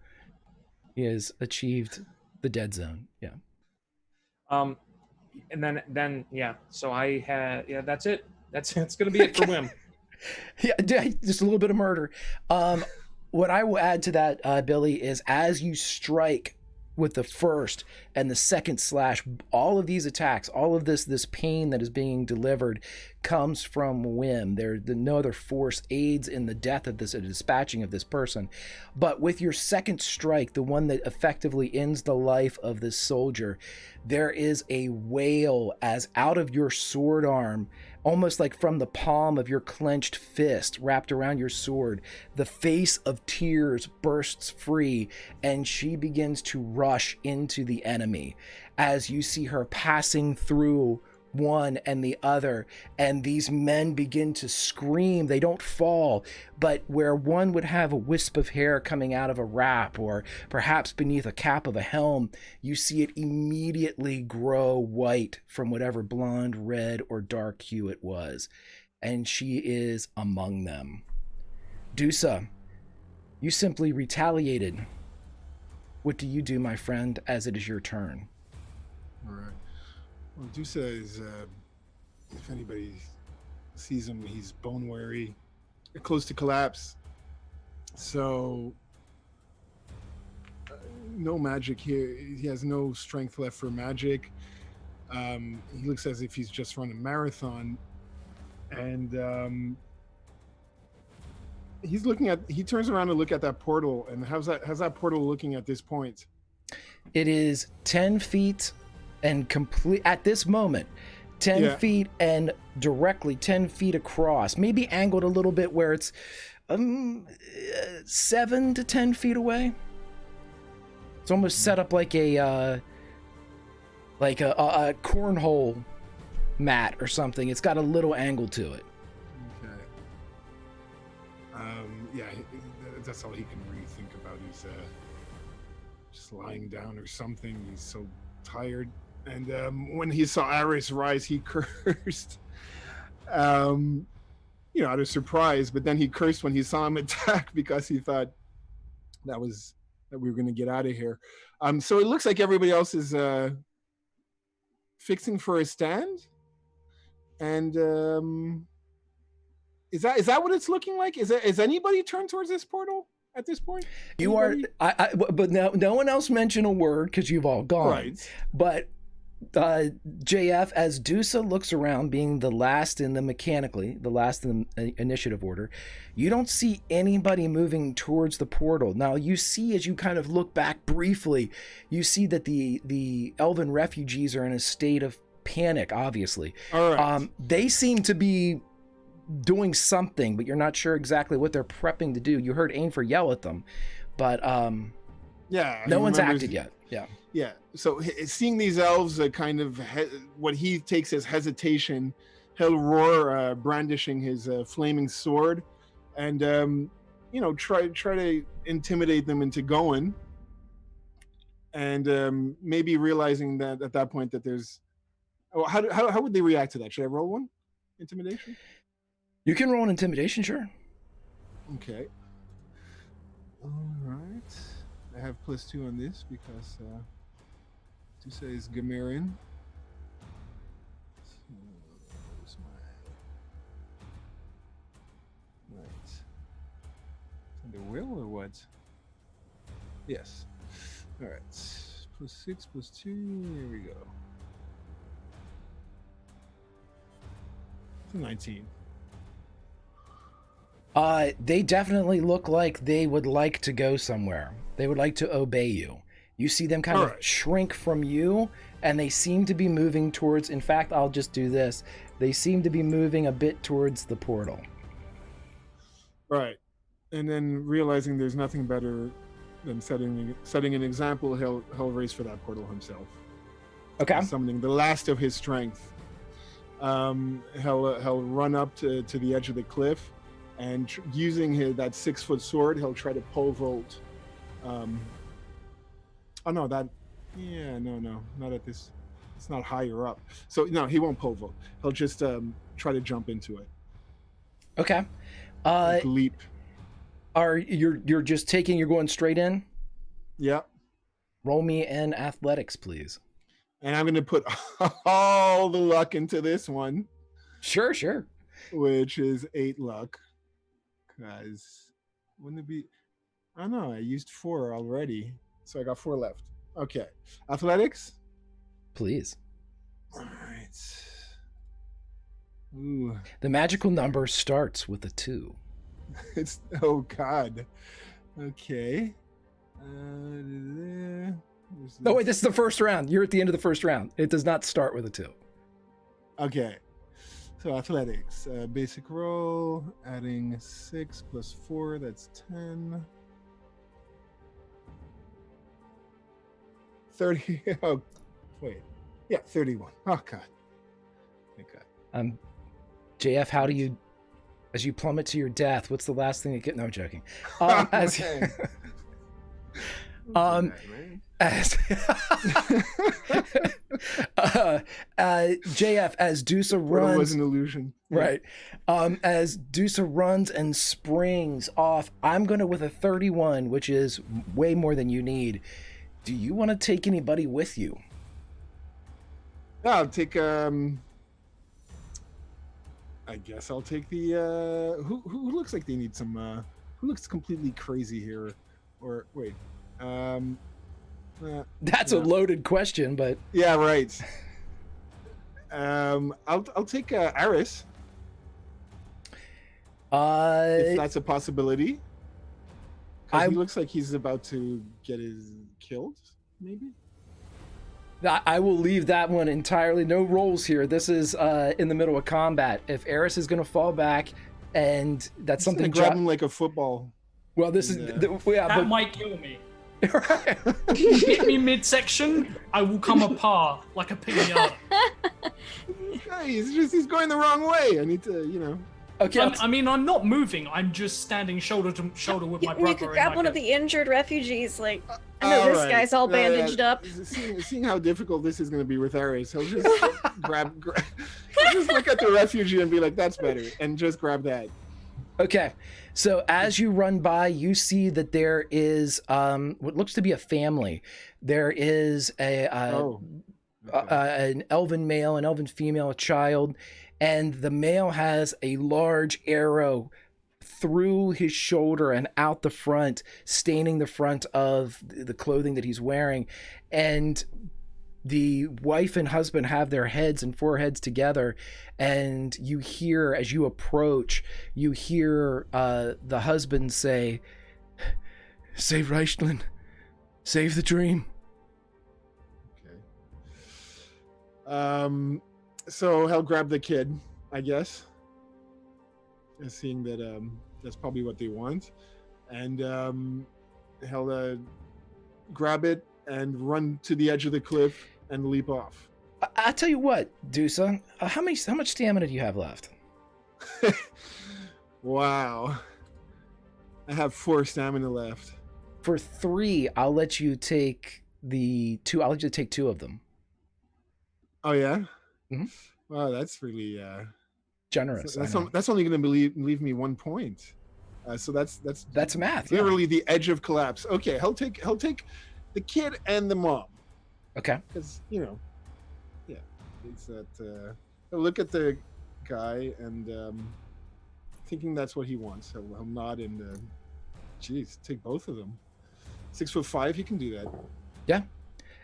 He has achieved the dead zone. Yeah. And then yeah. So I had that's it. That's gonna be it for Wim. Yeah, just a little bit of murder. What I will add to that, Billy, is as you strike with the first and the second slash, all of these attacks, all of this pain that is being delivered comes from Wim. No other force aids in the death of this, dispatching of this person. But with your second strike, the one that effectively ends the life of this soldier, there is a wail as out of your sword arm, almost like from the palm of your clenched fist wrapped around your sword, the face of Tears bursts free, and she begins to rush into the enemy as you see her passing through one and the other, and these men begin to scream. They don't fall, but where one would have a wisp of hair coming out of a wrap or perhaps beneath a cap of a helm, you see it immediately grow white from whatever blonde, red, or dark hue it was, and she is among them. Dusa, you simply retaliated. What do you do, my friend, as it is your turn? All right. Well, Dusa is, if anybody sees him, he's bone weary, close to collapse. So, no magic here. He has no strength left for magic. He looks as if he's just run a marathon. And he turns around to look at that portal. And how's that portal looking at this point? It is 10 feet and complete at this moment, 10 feet and directly 10 feet across, maybe angled a little bit where it's 7 to 10 feet away. It's almost set up like a cornhole mat or something. It's got a little angle to it. Okay. Yeah, that's all he can really think about is just lying down or something. He's so tired. And when he saw Aris rise, he cursed, out of surprise. But then he cursed when he saw him attack because he thought that we were going to get out of here. So it looks like everybody else is fixing for a stand. And is that what it's looking like? Is anybody turned towards this portal at this point? You Anybody? but no one else mentioned a word because you've all gone. Right. But JF, as Dusa looks around, being the last in the initiative order, you don't see anybody moving towards the portal. Now you see, as you kind of look back briefly, you see that the elven refugees are in a state of panic, obviously. All right. They seem to be doing something, but you're not sure exactly what they're prepping to do. You heard Ainfer yell at them, but no one's acted yet. Yeah. So seeing these elves, kind of what he takes as hesitation, he'll roar, brandishing his flaming sword, and try to intimidate them into going. and maybe realizing that at that point that there's. Oh, how would they react to that? Should I roll one? Intimidation? You can roll an intimidation, sure. Okay. All right. I have +2 on this because Dusa is Gamerian. Where's my... Right. Under will or what? Yes. All right. +6, +2. Here we go. 19. They definitely look like they would like to go somewhere. They would like to obey you. You see them kind of shrink from you, and they seem to be moving towards, in fact, I'll just do this. They seem to be moving a bit towards the portal. Right. And then realizing there's nothing better than setting an example, he'll race for that portal himself. Okay. Summoning the last of his strength. He'll run up to the edge of the cliff, and using that 6-foot sword, he'll try to pole vault. No, not at this. It's not higher up, so no, he won't pole vault. He'll just try to jump into it. Okay. Leap. You're just taking? You're going straight in? Yep. Roll me in athletics, please. And I'm going to put all the luck into this one. Sure. Which is 8 luck. Because wouldn't it be... I don't know. I used 4 already. So I got 4 left. Okay. Athletics? Please. All right. Ooh. The magical number starts with a 2. It's... Oh, God. Okay. Oh, wait, this is the first round. You're at the end of the first round. It does not start with a 2. Okay. So athletics. Basic roll. Adding 6 + 4. That's 10. 30. Oh, wait. Yeah, 31. Oh, God. Thank God. JF, how do you... As you plummet to your death, what's the last thing you get? No, I'm joking. JF, as Dusa runs, was an illusion, right? As Dusa runs and springs off, I'm gonna with a 31, which is way more than you need. Do you want to take anybody with you? I'll take. I guess I'll take the. Who looks like they need some. Who looks completely crazy here? Or wait. That's a loaded question, but yeah, right. I'll take Aris. If that's a possibility. He looks like he's about to get killed, maybe. I will leave that one entirely. No rolls here. This is in the middle of combat. If Eris is going to fall back, and that's something, grab him like a football. Well, this is that might kill me. Right. If you hit me midsection, I will come apart like a pinata. He's going the wrong way. I need to, Okay. I'm not moving. I'm just standing shoulder to shoulder with my brother. You could grab one of the injured refugees. Like, I know this guy's all bandaged up. Seeing how difficult this is going to be with Ares, he'll just just look at the refugee and be like, "That's better," and just grab that. Okay, so as you run by, you see that there is what looks to be a family. There is an elven male, an elven female, a child, and the male has a large arrow through his shoulder and out the front, staining the front of the clothing that he's wearing. And the wife and husband have their heads and foreheads together, and you hear, as you approach, you hear the husband say, "Save Rhilestilen, save the dream." Okay. So he'll grab the kid, I guess, and seeing that that's probably what they want, and he'll grab it and run to the edge of the cliff and leap off. I tell you what, Dusa, how much stamina do you have left? Wow. I have 4 stamina left. For 3, I'll let you take the two. I'll let you take 2 of them. Oh yeah. Mhm. Wow, that's really Generous. I know. that's only going to leave me 1 point. So that's math. Yeah. literally the edge of collapse. Okay, he'll take the kid and the mom. Okay. Because yeah, it's that. He'll look at the guy and thinking that's what he wants. He'll nod and geez, take both of them. 6'5", he can do that. Yeah.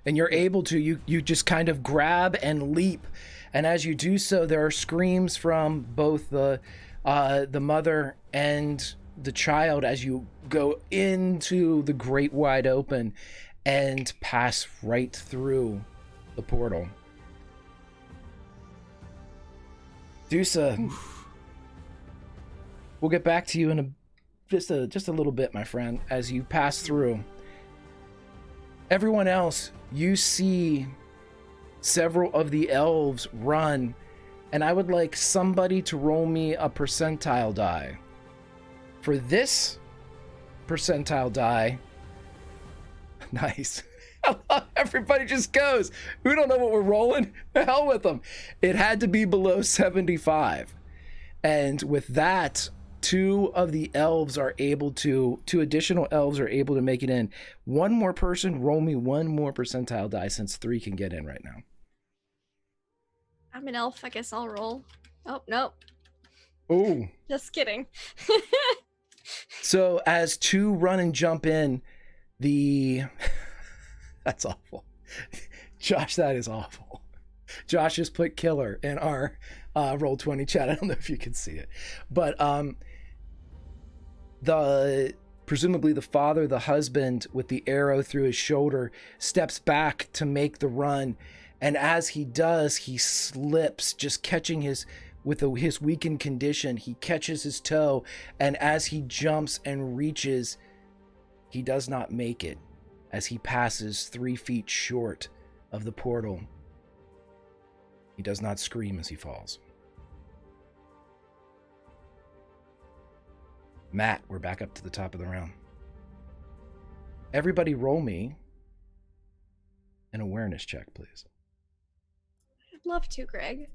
And you're able to, you just kind of grab and leap. And as you do so, there are screams from both the mother and the child as you go into the great wide open and pass right through the portal. Dusa, we'll get back to you in just a little bit, my friend, as you pass through. Everyone else, you see several of the elves run, and I would like somebody to roll me a percentile die. For this percentile die, nice. Everybody just goes. We don't know what we're rolling. The hell with them. It had to be below 75. And with that, 2 of the elves are able to, 2 additional elves are able to make it in. One more person, roll me 1 more percentile die since 3 can get in right now. I'm an elf. I guess I'll roll. Oh, no. Oh. Just kidding. So as 2 run and jump in, that's awful. Josh, that is awful. Josh just put killer in our Roll20 chat. I don't know if you can see it. But presumably the father, the husband with the arrow through his shoulder, steps back to make the run. And as he does, he slips, just catching his weakened condition. He catches his toe, and as he jumps and reaches, he does not make it as he passes 3 feet short of the portal. He does not scream as he falls. Matt, we're back up to the top of the round. Everybody roll me an awareness check, please. I'd love to, Greg.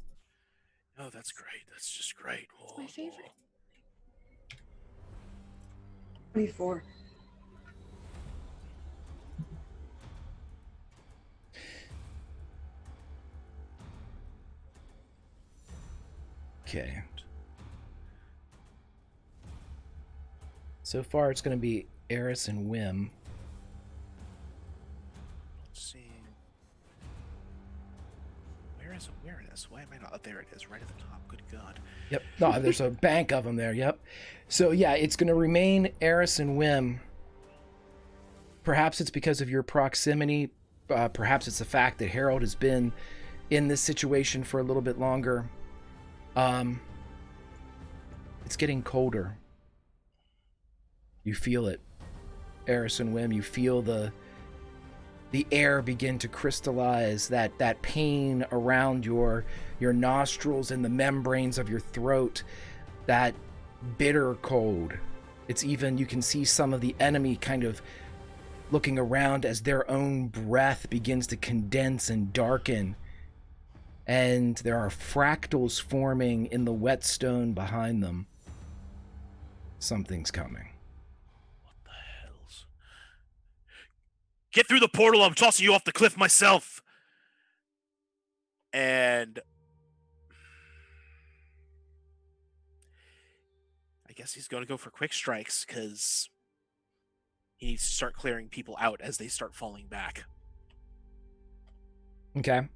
Oh, that's great. That's just great. It's my favorite. 24. Okay. So far, it's going to be Eris and Wim. Let's see. Where is awareness? Why am I not? Oh, there it is, right at the top. Good God. Yep. No, there's a bank of them there. Yep. So yeah, it's going to remain Eris and Wim. Perhaps it's because of your proximity. Perhaps it's the fact that Harold has been in this situation for a little bit longer. It's getting colder. You feel it, Eris and Wim. You feel the air begin to crystallize, that pain around your nostrils and the membranes of your throat, that bitter cold. It's even, you can see some of the enemy kind of looking around as their own breath begins to condense and darken. And there are fractals forming in the whetstone behind them. Something's coming. What the hells? Get through the portal, I'm tossing you off the cliff myself. And I guess he's going to go for quick strikes because he needs to start clearing people out as they start falling back. Okay.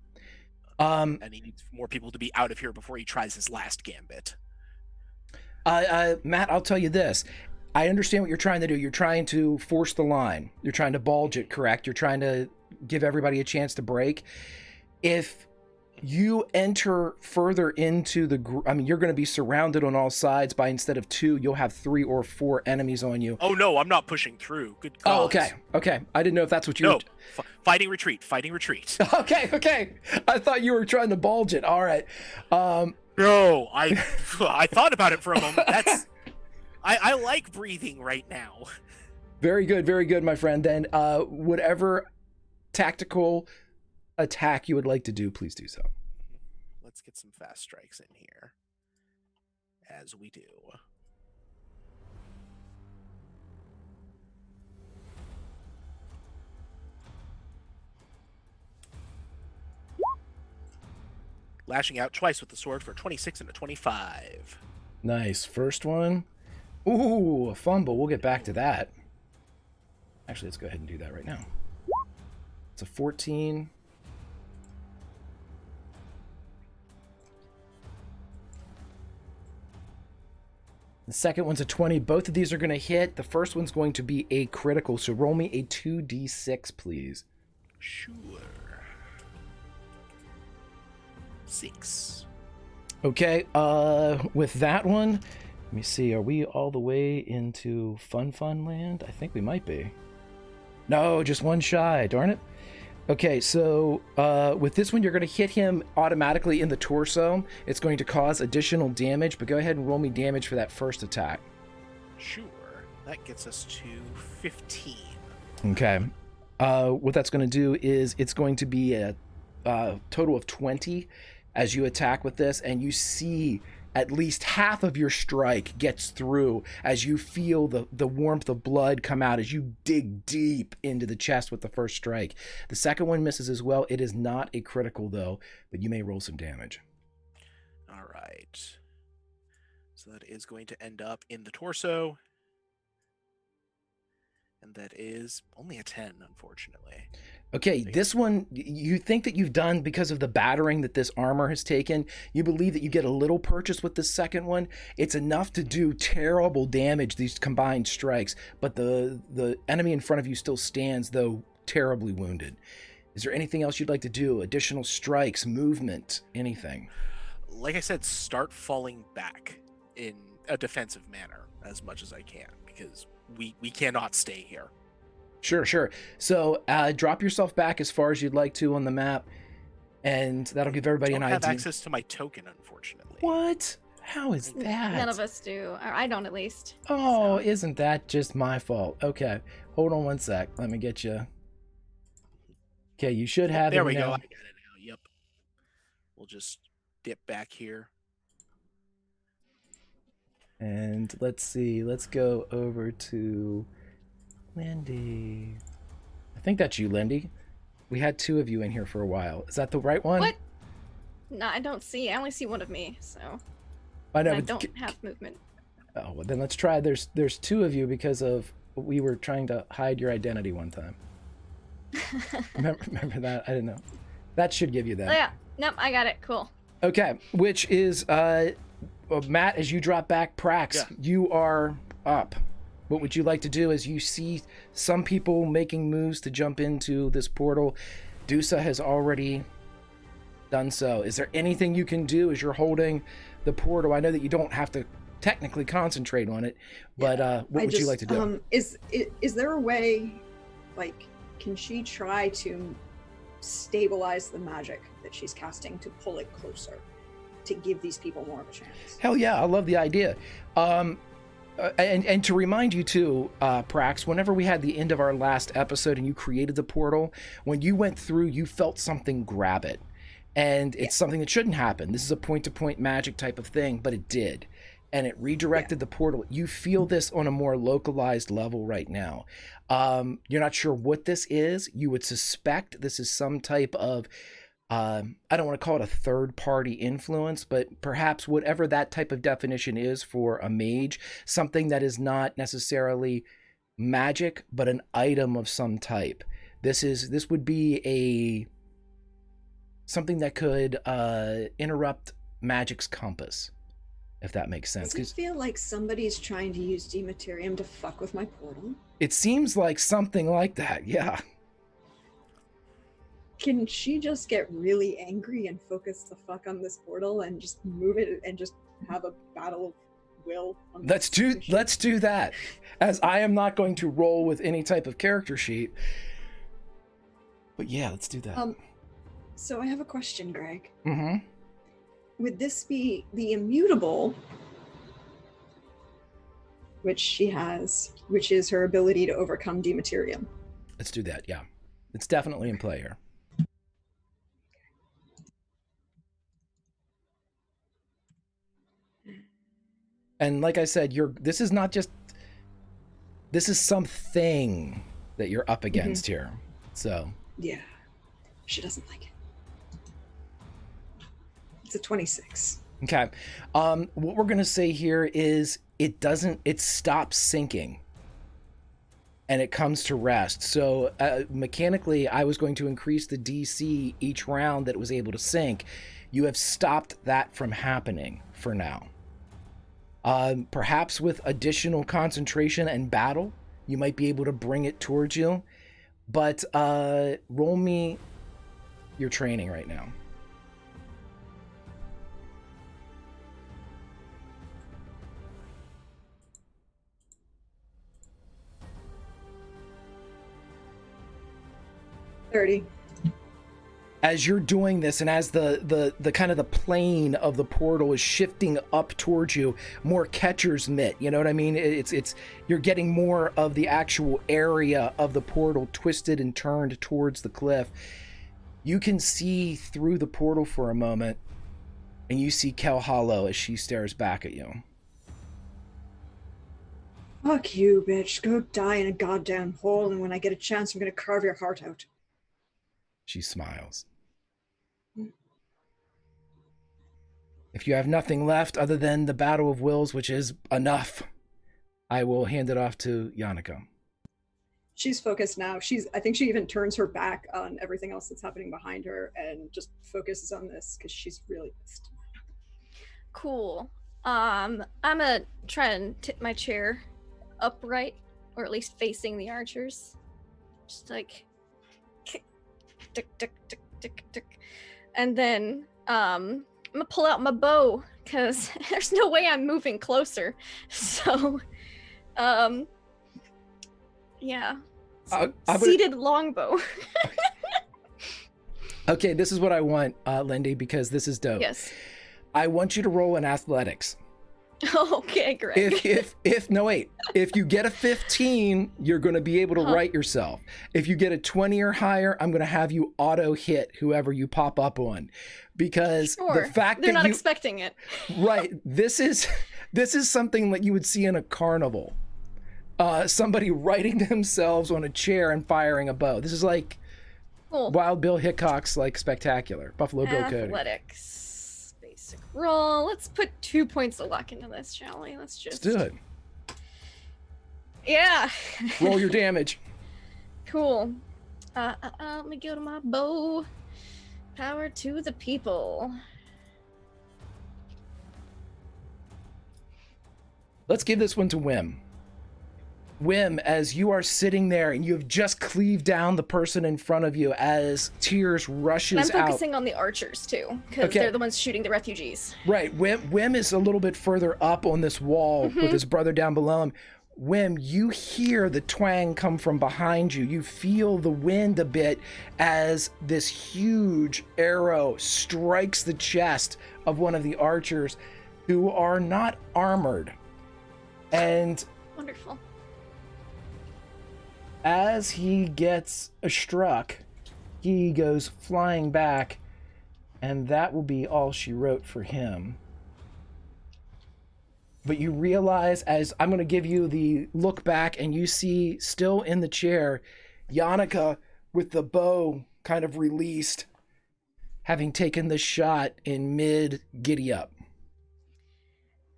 And he needs more people to be out of here before he tries his last gambit. Matt, I'll tell you this. I understand what you're trying to do. You're trying to force the line. You're trying to bulge it, correct? You're trying to give everybody a chance to break. If you enter further into the you're going to be surrounded on all sides by, instead of 2, you'll have 3 or 4 enemies on you. Oh no, I'm not pushing through. Good cause. Oh, okay. I didn't know if that's what you No, fighting retreat. Okay. I thought you were trying to bulge it. All right. No, I thought about it for a moment. I like breathing right now. Very good, my friend. Then whatever tactical attack you would like to do, please do so. Let's get some fast strikes in here. As we do. Lashing out twice with the sword for 26 and a 25. Nice. First one. Ooh, a fumble. We'll get back to that. Actually, let's go ahead and do that right now. It's a 14. The second one's a 20. Both of these are going to hit. The first one's going to be a critical, so roll me a 2d6, please. Sure. 6. Okay, with that one, let me see, are we all the way into fun land? I think we might be. No, just one shy, darn it. Okay, so with this one, you're going to hit him automatically in the torso. It's going to cause additional damage, but go ahead and roll me damage for that first attack. Sure. That gets us to 15. Okay. What that's going to do is it's going to be a total of 20 as you attack with this, and you see at least half of your strike gets through as you feel the warmth of blood come out as you dig deep into the chest with the first strike. The second one misses as well. It is not a critical, though, but you may roll some damage. All right. So that is going to end up in the torso. And that is only a 10, unfortunately. Okay, this one, you think that you've done because of the battering that this armor has taken. You believe that you get a little purchase with this second one. It's enough to do terrible damage, these combined strikes, but the enemy in front of you still stands, though terribly wounded. Is there anything else you'd like to do? Additional strikes, movement, anything? Like I said, start falling back in a defensive manner as much as I can, because we cannot stay here. Sure. So drop yourself back as far as you'd like to on the map, and that'll give everybody an idea. I don't have access to my token, unfortunately. What? How is that? None of us do. Or I don't, at least. Oh, So. Isn't that just my fault? Okay, hold on one sec. Let me get you. Okay, you should have there it we now. go. I got it now. Yep. We'll just dip back here. And let's see. Let's go over to Lindy. I think that's you, Lindy. We had two of you in here for a while. Is that the right one? What? No, I don't see. I only see one of me, so. I know. I don't have movement. Oh, well, then let's try. There's two of you because of we were trying to hide your identity one time. remember that? I didn't know. That should give you that. Oh, yeah. Nope, I got it. Cool. Okay, which is Matt, as you drop back, Prax, you are up. What would you like to do as you see some people making moves to jump into this portal? Dusa has already done so. Is there anything you can do as you're holding the portal? I know that you don't have to technically concentrate on it, but what would you like to do? Is there a way, like, can she try to stabilize the magic that she's casting to pull it closer to give these people more of a chance? Hell yeah, I love the idea. And to remind you too, Prax, whenever we had the end of our last episode and you created the portal, when you went through, you felt something grab it. And it's something that shouldn't happen. This is a point-to-point magic type of thing, but it did. And it redirected the portal. You feel this on a more localized level right now. You're not sure what this is. You would suspect this is some type of, I don't want to call it a third-party influence, but perhaps whatever that type of definition is for a mage, something that is not necessarily magic, but an item of some type. This would be something that could interrupt magic's compass, if that makes sense. Does it feel like somebody's trying to use Dematerium to fuck with my portal? It seems like something like that, yeah. Can she just get really angry and focus the fuck on this portal and just move it and just have a battle of will? Let's do that. As I am not going to roll with any type of character sheet. But yeah, let's do that. So I have a question, Greg. Mm-hmm. Would this be the immutable, which she has, which is her ability to overcome Dematerium? Let's do that, yeah. It's definitely in play here. And like I said, this is not just, this is something that you're up against here. So Yeah. She doesn't like it. It's a 26. okay. What we're gonna say here is it stops sinking. And it comes to rest. So mechanically, I was going to increase the DC each round that it was able to sink. You have stopped that from happening for now. Perhaps with additional concentration and battle, you might be able to bring it towards you. But roll me your training right now. $30. As you're doing this, and as the kind of the plane of the portal is shifting up towards you, more catcher's mitt, you know what I mean? It's you're getting more of the actual area of the portal twisted and turned towards the cliff. You can see through the portal for a moment, and you see Kel Hollow as she stares back at you. Fuck you, bitch. Go die in a goddamn hole, and when I get a chance, I'm gonna carve your heart out. She smiles. If you have nothing left other than the Battle of Wills, which is enough, I will hand it off to Yannicka. She's focused now. I think she even turns her back on everything else that's happening behind her and just focuses on this because she's really pissed. Cool. I'm gonna try and tip my chair upright, or at least facing the archers. Just like tick, tick, tick, tick, tick. And then I'm gonna pull out my bow because there's no way I'm moving closer. So yeah. Seated longbow. Okay, this is what I want, Lindy, because this is dope. Yes. I want you to roll in athletics. Okay, great. If you get a 15, you're going to be able to right yourself. If you get a 20 or higher, I'm going to have you auto hit whoever you pop up on, because the fact they're that not expecting it. Right, this is something that you would see in a carnival. Somebody writing themselves on a chair and firing a bow. This is like Wild Bill Hickok's like spectacular. Buffalo Bill Cody. Athletics. Basic roll. Let's put 2 points of luck into this, shall we? Let's do it. Yeah. Roll your damage. Cool. Let me go to my bow. Power to the people. Let's give this one to Wim. Wim, as you are sitting there and you have just cleaved down the person in front of you as tears rushes out. I'm focusing on the archers too, because they're the ones shooting the refugees. Right. Wim is a little bit further up on this wall with his brother down below him. Wim, you hear the twang come from behind you. You feel the wind a bit as this huge arrow strikes the chest of one of the archers who are not armored. And wonderful. As he gets struck, he goes flying back, and that will be all she wrote for him. But you realize, as I'm going to give you the look back, and you see still in the chair, Yannicka with the bow kind of released, having taken the shot in mid giddy up.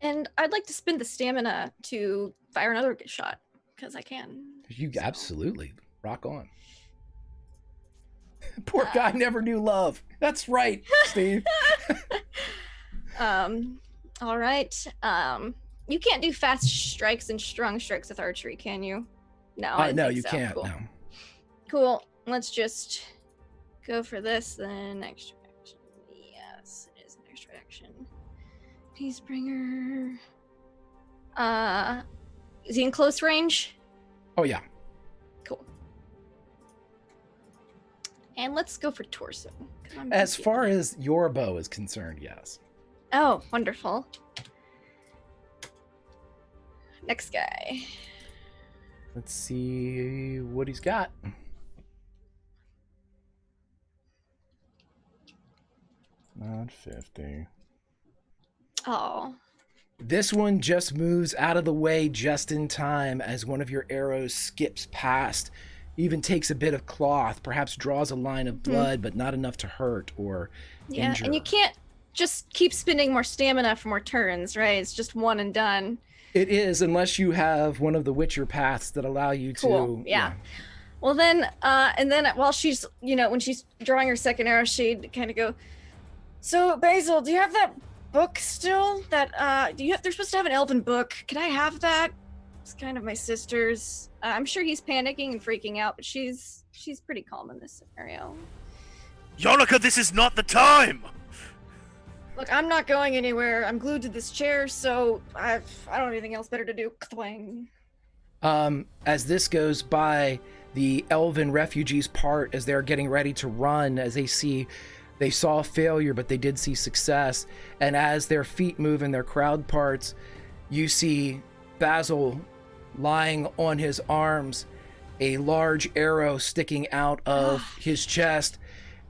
And I'd like to spend the stamina to fire another shot, because I can. You absolutely rock on. Poor guy never knew love. That's right, Steve. All right. You can't do fast strikes and strong strikes with archery, can you? No. No, you can't. Cool. No. Cool. Let's just go for this then. Extra action. Yes, it is an extra action. Peacebringer. Is he in close range? Oh yeah. Cool. And let's go for torso. As far as your bow is concerned, yes. Oh, wonderful. Next guy. Let's see what he's got. Not 50. Oh. This one just moves out of the way just in time as one of your arrows skips past, even takes a bit of cloth, perhaps draws a line of blood, but not enough to hurt or injure. And you can't just keep spending more stamina for more turns, right? It's just one and done. It is, unless you have one of the Witcher paths that allow you Cool. to... Yeah. Well then, and then while she's, when she's drawing her second arrow, she'd kind of go, so Basil, do you have that book still? That, they're supposed to have an elven book. Can I have that? It's kind of my sister's. I'm sure he's panicking and freaking out, but she's pretty calm in this scenario. Yonica, this is not the time! Look, I'm not going anywhere. I'm glued to this chair, so I don't have anything else better to do. Clang. As this goes by, the elven refugees part as they're getting ready to run, as they saw failure, but they did see success. And as their feet move and their crowd parts, you see Basil lying on his arms, a large arrow sticking out of his chest,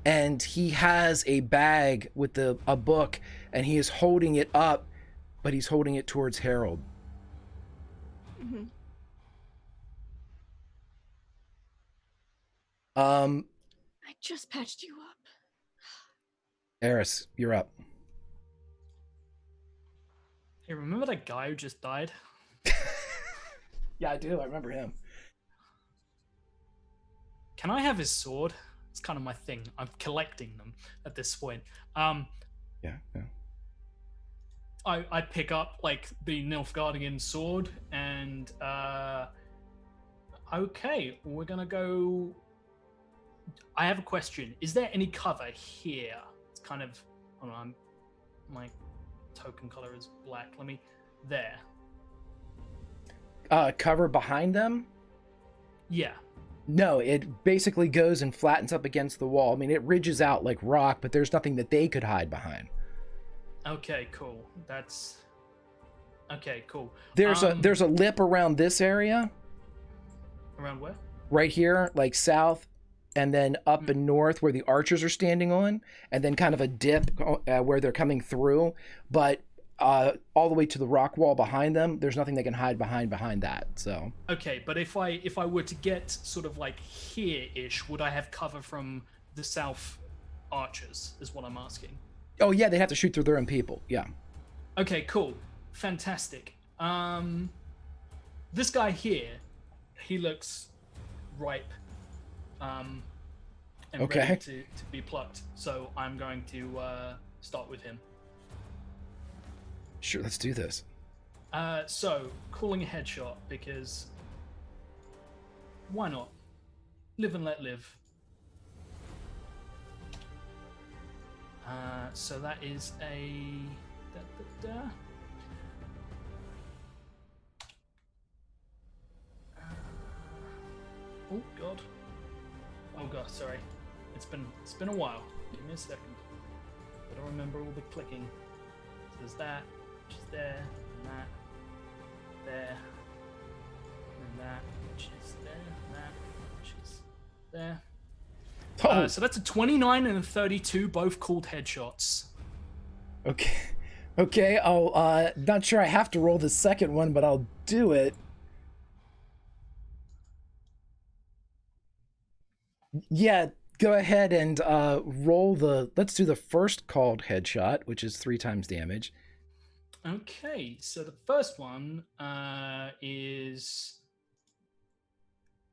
and he has a bag with a book, and he is holding it up, but he's holding it towards Harold. Mm-hmm. I just patched you up. Eris, you're up. Hey, remember that guy who just died? Yeah, I do. I remember him. Can I have his sword? It's kind of my thing. I'm collecting them at this point. Yeah. I pick up like the Nilfgaardian sword and okay, we're gonna go. I have a question. Is there any cover here? It's kind of, hold on, my token color is black. There. Cover behind them? Yeah. No, it basically goes and flattens up against the wall. I mean, it ridges out like rock, but there's nothing that they could hide behind. Okay, cool. That's okay, cool. There's a lip around this area. Around where? Right here, like south, and then up and north where the archers are standing on, and then kind of a dip where they're coming through. But all the way to the rock wall behind them, there's nothing they can hide behind that. So okay, but if I were to get sort of like here-ish, would I have cover from the south archers? Is what I'm asking. Oh yeah, they have to shoot through their own people. Yeah. Okay, cool, fantastic. This guy here, he looks ripe, and ready to be plucked. So I'm going to start with him. Sure, let's do this. So, calling a headshot, because why not? Live and let live. So that is a... Oh god, sorry. It's been a while. Give me a second. Gotta remember all the clicking. So there's that. Which is there, and that, there, and that, which is there, and that, which is there. Oh. So that's a 29 and a 32, both called headshots. Okay. I'll not sure I have to roll the second one, but I'll do it. Yeah, go ahead and roll let's do the first called headshot, which is 3 times damage. Okay, so the first one is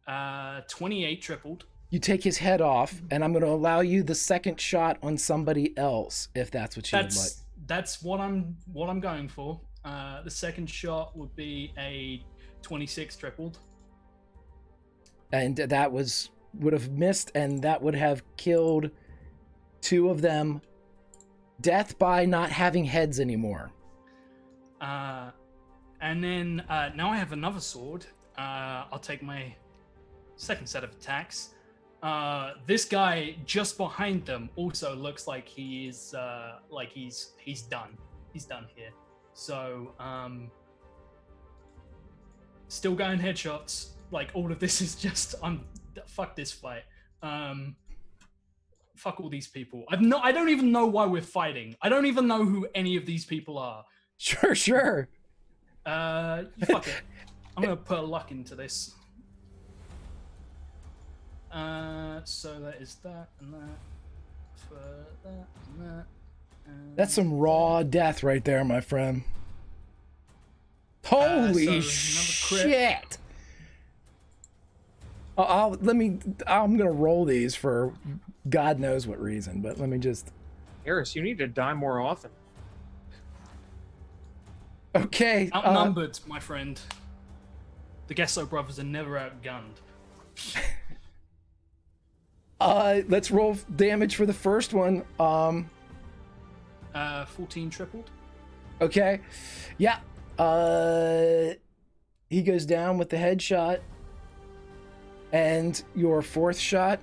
28 tripled. You take his head off, and I'm going to allow you the second shot on somebody else, if that's what you would like. That's what I'm going for. The second shot would be a 26 tripled. And that would have missed, and that would have killed 2 of them. Death by not having heads anymore. And then now I have another sword. I'll take my second set of attacks. This guy just behind them also looks like he's done. He's done here. So still going headshots. Like all of this is just fuck this fight. fuck all these people. I don't even know why we're fighting. I don't even know who any of these people are. Sure. You fuck it. I'm gonna put a luck into this. So that is that and that. For that and that. And That's some raw death right there, my friend. Holy so another crit. shit! I'm gonna roll these for God knows what reason, but let me just. Eris, you need to die more often. Okay. Outnumbered, my friend. The Gesso brothers are never outgunned. Let's roll damage for the first one. 14 tripled. Okay. Yeah. He goes down with the headshot. And your fourth shot?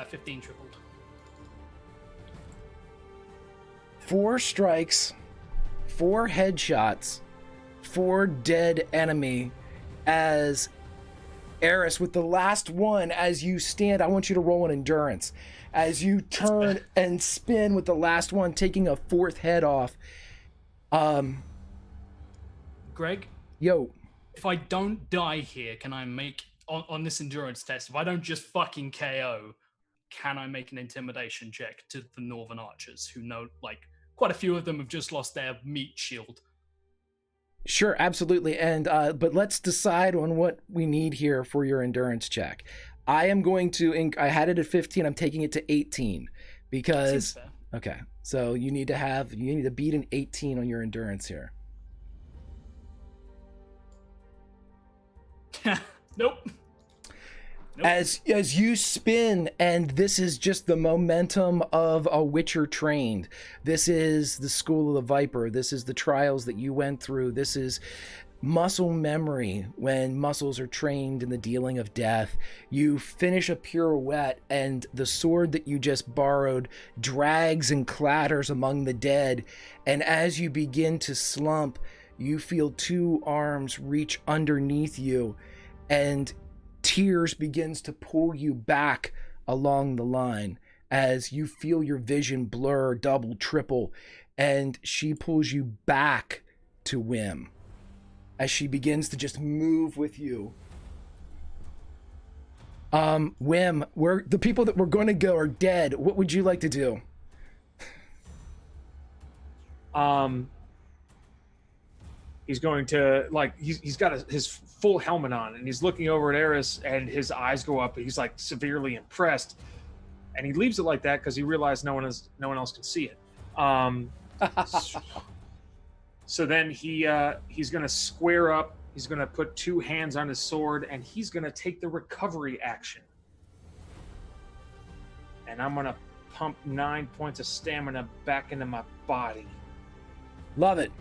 15 tripled. 4 strikes, 4 headshots, 4 dead enemy as Eris with the last one. As you stand, I want you to roll an endurance. As you turn and spin with the last one, taking a 4th head off. Greg? Yo. If I don't die here, can I make, on this endurance test, if I don't just fucking KO, can I make an intimidation check to the Northern Archers who know, like, quite a few of them have just lost their meat shield? Sure, absolutely. And but let's decide on what we need here for your endurance check. I am going to, I had it at 15, I'm taking it to 18 because, okay, so you need to beat an 18 on your endurance here. Nope. As you spin, and this is just the momentum of a Witcher trained. This is the School of the Viper. This is the trials that you went through. This is muscle memory when muscles are trained in the dealing of death. You finish a pirouette, and the sword that you just borrowed drags and clatters among the dead. And as you begin to slump, you feel 2 arms reach underneath you, and tears begins to pull you back along the line as you feel your vision blur, double, triple, and she pulls you back to Wim as she begins to just move with you. Wim, the people that we're going to go are dead. What would you like to do? He's going to, like, he's got his full helmet on, and he's looking over at Eris, and his eyes go up, and he's, like, severely impressed. And he leaves it like that because he realized no one else can see it. So then he's going to square up. He's going to put 2 hands on his sword, and he's going to take the recovery action. And I'm going to pump 9 points of stamina back into my body. Love it.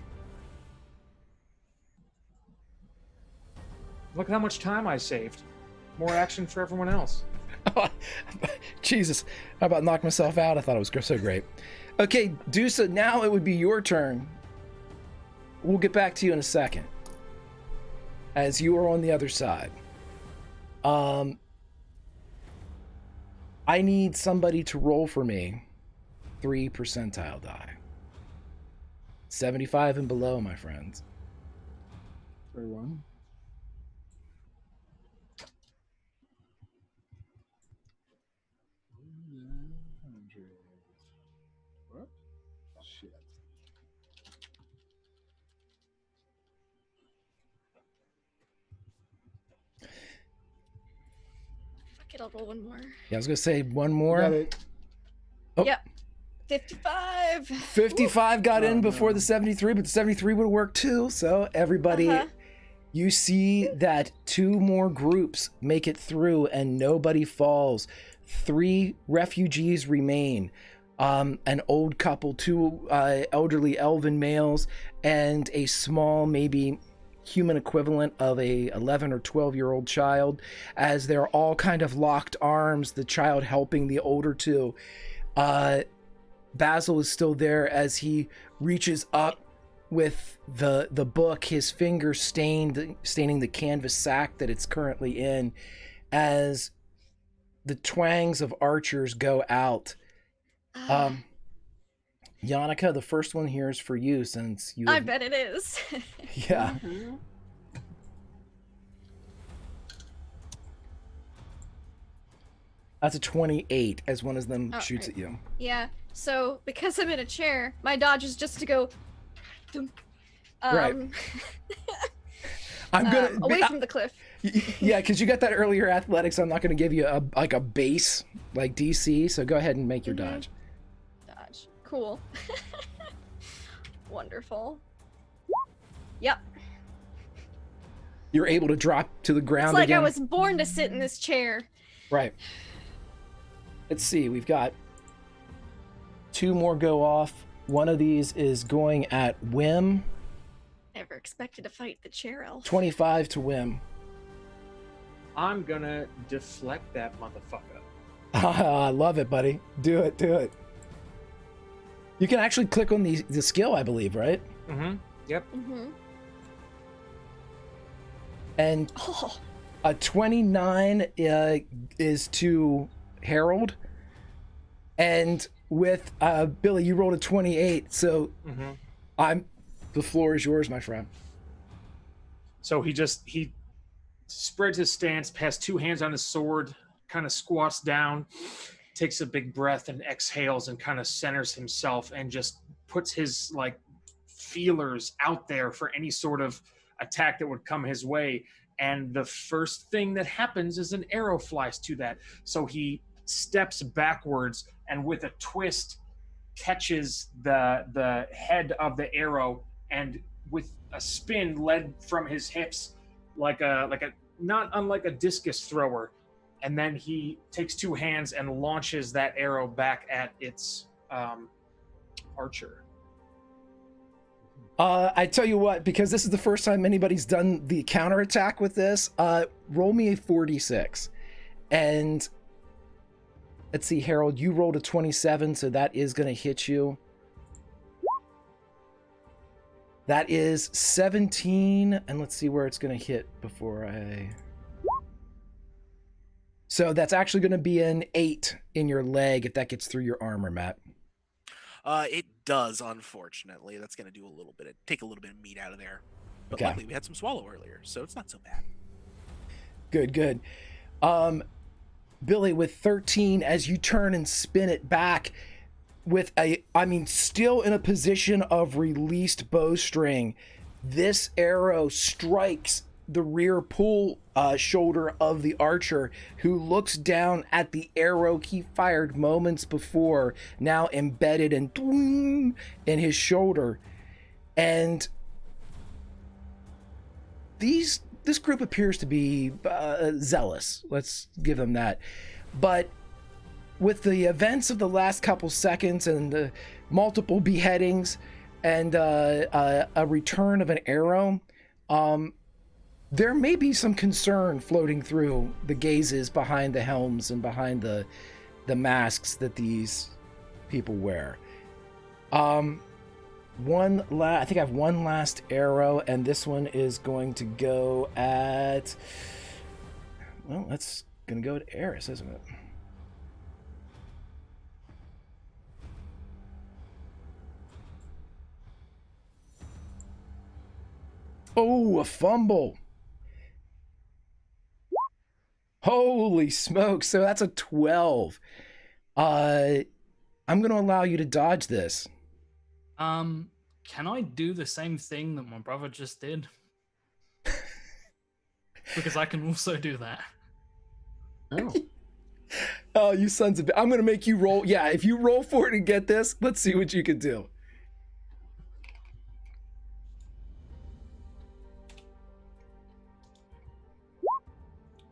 Look at how much time I saved. More action for everyone else. Jesus, how about knock myself out? I thought it was so great. Okay, Dusa, now it would be your turn. We'll get back to you in a second, as you are on the other side. I need somebody to roll for me 3 percentile die. 75 and below, my friends. 31. What? Shit. Fuck it, I'll roll one more. Yeah, I was gonna say one more. Got it. Oh. Yep. 55. 55 got in before the 73, but the 73 would have worked too. So everybody, you see that 2 more groups make it through and nobody falls. 3 refugees remain. An old couple, 2 elderly elven males, and a small, maybe human equivalent of a 11 or 12-year-old child, as they're all kind of locked arms, the child helping the older 2. Basil is still there as he reaches up with the book, his fingers staining the canvas sack that it's currently in, as the twangs of archers go out. Yannicka, the first one here is for you since you. I bet it is. Yeah. That's a 28 as one of them shoots at you. Yeah. So because I'm in a chair, my dodge is just to go. Thunk. Right. I'm gonna away from the cliff. Yeah, because you got that earlier athletics. I'm not gonna give you a base like DC. So go ahead and make your dodge. Dodge. Cool. Wonderful. Yep. You're able to drop to the ground It's like again. I was born to sit in this chair. Right. Let's see. We've got 2 more go off. One of these is going at whim. Never expected to fight the chair elf. 25 to whim. I'm gonna deflect that motherfucker. I love it, buddy. Do it. Do it. You can actually click on the skill, I believe, right? Mm-hmm. Yep. Mm-hmm. And a 29 is to Harold. And with Billy, you rolled a 28. So the floor is yours, my friend. So he spreads his stance, has 2 hands on his sword, kind of squats down, takes a big breath and exhales and kind of centers himself and just puts his feelers out there for any sort of attack that would come his way. And the first thing that happens is an arrow flies to that. So he steps backwards and with a twist catches the head of the arrow, and with a spin led from his hips like a not unlike a discus thrower, and then he takes 2 hands and launches that arrow back at its archer. I tell you what, because this is the first time anybody's done the counterattack with this, roll me a 46. And let's see, Harold, you rolled a 27, so that is going to hit you. That is 17, and let's see where it's going to hit before I... So that's actually going to be an 8 in your leg if that gets through your armor, Matt. It does, unfortunately. That's going to do take a little bit of meat out of there. But Okay. luckily we had some swallow earlier, so it's not so bad. Good. Billy, with 13, as you turn and spin it back with still in a position of released bowstring, this arrow strikes the rear pull shoulder of the archer, who looks down at the arrow he fired moments before, now embedded in his shoulder. And this group appears to be zealous. Let's give them that. But with the events of the last couple seconds and the multiple beheadings and a return of an arrow, there may be some concern floating through the gazes behind the helms and behind the masks that these people wear. I think I have one last arrow, and this one is going to go at... Well, that's going to go at Eris, isn't it? Oh, a fumble. Holy smokes. So that's a 12. I'm going to allow you to dodge this. Can I do the same thing that my brother just did? Because I can also do that. Oh. Oh, you sons of... I'm going to make you roll. Yeah, if you roll for it and get this, let's see what you can do.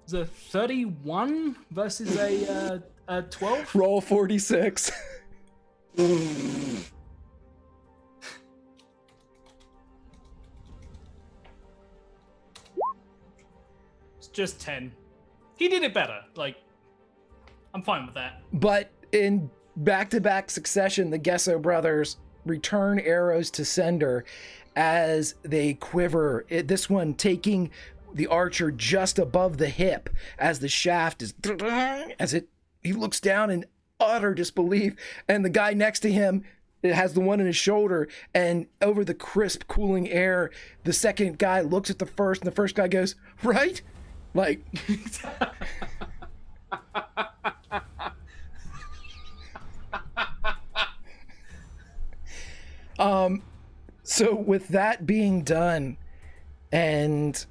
Is a 31 versus a 12? Roll 46. It's just 10. He did it better. I'm fine with that. But in back-to-back succession, the Gesso brothers return arrows to sender as they quiver. This one taking the archer just above the hip as the shaft is he looks down in utter disbelief, and the guy next to him, it has the one in his shoulder, and over the crisp cooling air, the second guy looks at the first, and the first guy goes, right? Like so with that being done, and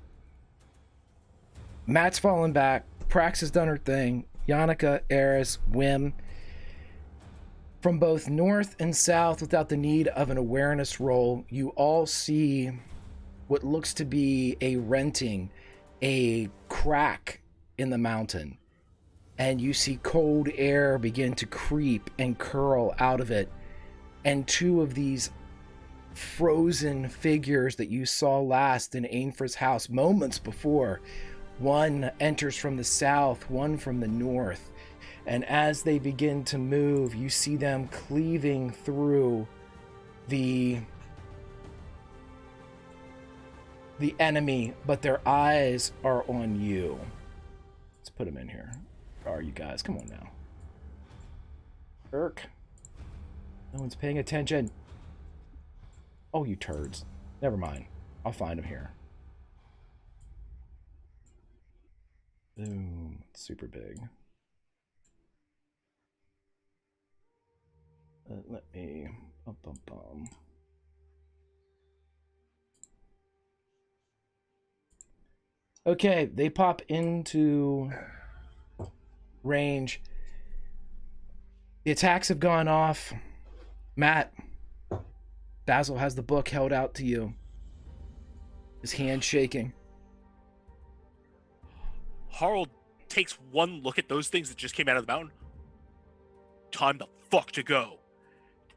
Matt's fallen back, Prax has done her thing, Yannicka, Eris, Wim, from both north and south, without the need of an awareness roll, you all see what looks to be a renting, a crack in the mountain. And you see cold air begin to creep and curl out of it. And two of these frozen figures that you saw last in Ainfra's house moments before, one enters from the south, one from the north. And as they begin to move, you see them cleaving through the enemy, but their eyes are on you. Let's put them in here. Where are you guys? Come on now. Irk. No one's paying attention. Oh, you turds. Never mind. I'll find them here. Boom. It's super big. Let me... Okay, they pop into range. The attacks have gone off. Matt, Basil has the book held out to you. His hand shaking. Harald takes one look at those things that just came out of the mountain. Time the fuck to go.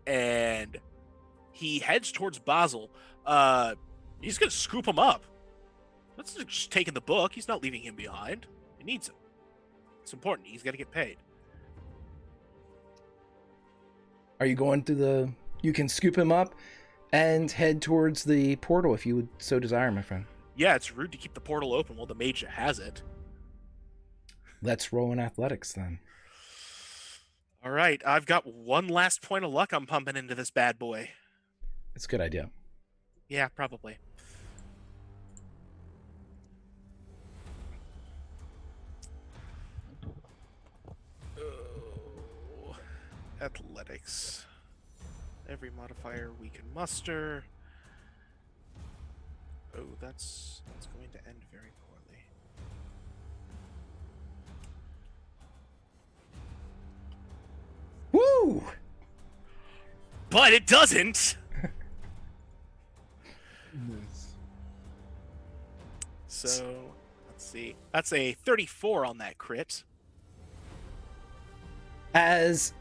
And he heads towards Basil. He's gonna scoop him up. That's just taking the book. He's not leaving him behind. He needs him. It's important. He's got to get paid. Are you going to the... You can scoop him up and head towards the portal if you would so desire, my friend. Yeah, it's rude to keep the portal open while the mage has it. Let's roll in athletics then. All right, I've got one last point of luck I'm pumping into this bad boy. It's a good idea. Yeah, probably. Oh, athletics. Every modifier we can muster. Oh, that's going to end very poorly. Woo! But it doesn't! Nice. So, let's see. That's a 34 on that crit. As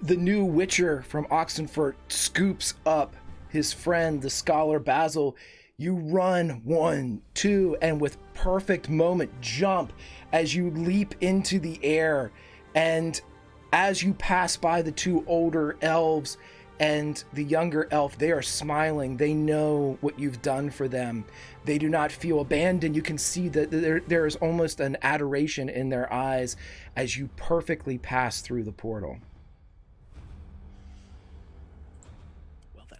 the new Witcher from Oxenfurt scoops up his friend, the scholar Basil, you run 1, 2, and with perfect moment jump as you leap into the air. And as you pass by the two older elves and the younger elf, they are smiling. They know what you've done for them. They do not feel abandoned. You can see that there is almost an adoration in their eyes as you perfectly pass through the portal. Well then.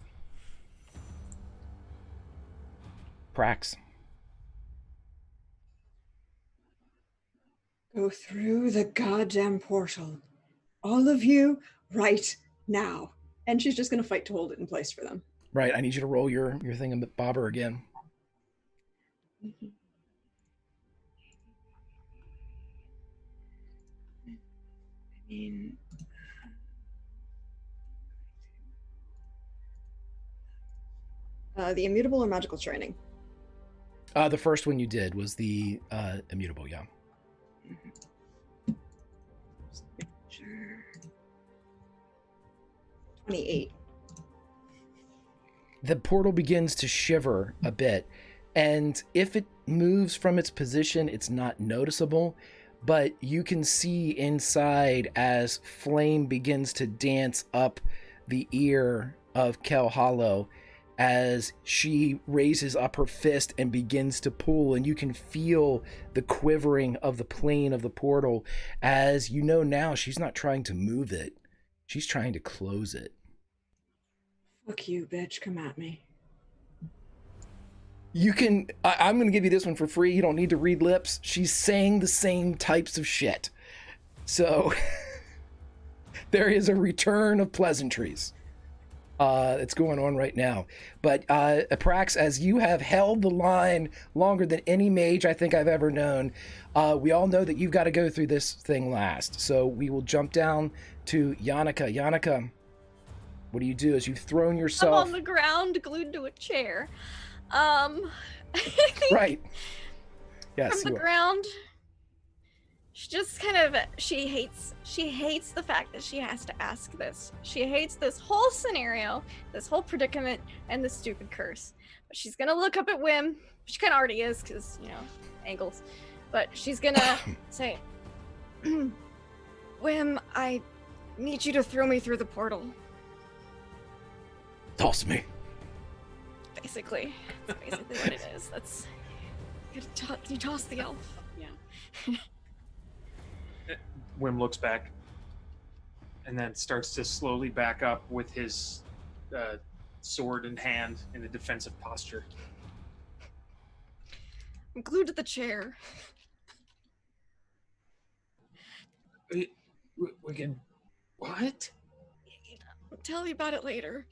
Prax. Go through the goddamn portal. All of you, right now. And she's just going to fight to hold it in place for them. Right, I need you to roll your thingamabobber again. Mm-hmm. I mean... the immutable or magical training? The first one you did was the immutable, yeah. Mm-hmm. Sure. 28. The portal begins to shiver a bit, and if it moves from its position, it's not noticeable, but you can see inside as flame begins to dance up the ear of Kel Hollow, as she raises up her fist and begins to pull, and you can feel the quivering of the plane of the portal. As you know now, she's not trying to move it, she's trying to close it. Fuck you, bitch. Come at me. You can, I'm going to give you this one for free. You don't need to read lips. She's saying the same types of shit. So there is a return of pleasantries that's going on right now. But Aprax, as you have held the line longer than any mage I think I've ever known, we all know that you've got to go through this thing last. So we will jump down to Yannicka. Yannicka, what do you do as you've thrown yourself? I'm on the ground, glued to a chair. I think Right. Yes. from the ground. She just kind of she hates the fact that she has to ask this. She hates this whole scenario, this whole predicament, and this stupid curse. But she's gonna look up at Wim. She kind of already is, because angles. But she's gonna say, "Wim, I need you to throw me through the portal." Toss me. Basically, that's basically what it is. That's you toss the elf. Yeah. Wim looks back and then starts to slowly back up with his sword in hand in a defensive posture. I'm glued to the chair. We can... What? I'll tell you about it later.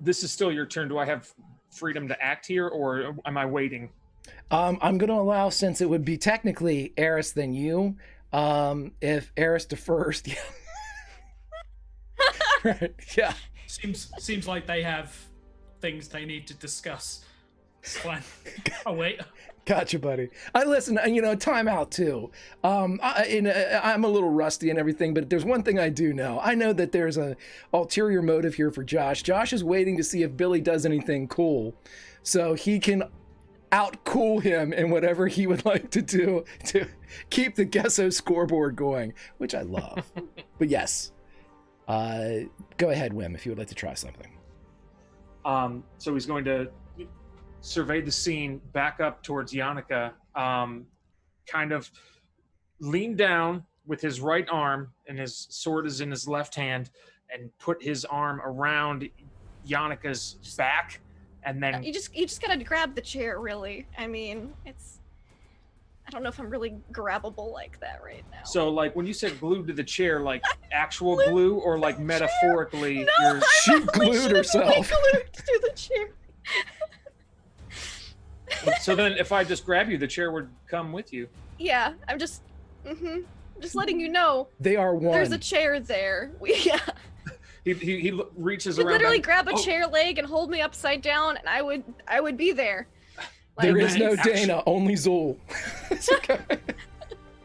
This is still your turn. Do I have freedom to act here, or am I waiting? I'm going to allow, since it would be technically Eris than you, if Eris defers. Yeah. Right. Yeah. Seems like they have things they need to discuss. Oh wait. Gotcha, buddy. I listen, time out too. I'm a little rusty and everything, but there's one thing I do know. I know that there's an ulterior motive here for Josh. Josh is waiting to see if Billy does anything cool, so he can out-cool him in whatever he would like to do to keep the Gesso scoreboard going, which I love. But yes, go ahead, Wim, if you would like to try something. So he's going to survey the scene, back up towards Yannicka, kind of lean down with his right arm, and his sword is in his left hand, and put his arm around Yannicka's back, and then You just gotta grab the chair, really. I mean, I don't know if I'm really grabbable like that right now. So, like, when you said glued to the chair, like actual glue, or like metaphorically, No, She glued herself. Glued to the chair. So then, if I just grab you, the chair would come with you. Yeah, I'm just letting you know. They are one. There's a chair there. He reaches You around. literally and- grab a Oh, chair leg and hold me upside down, and I would be there. There Like, is no Dana, only Zool. It's okay.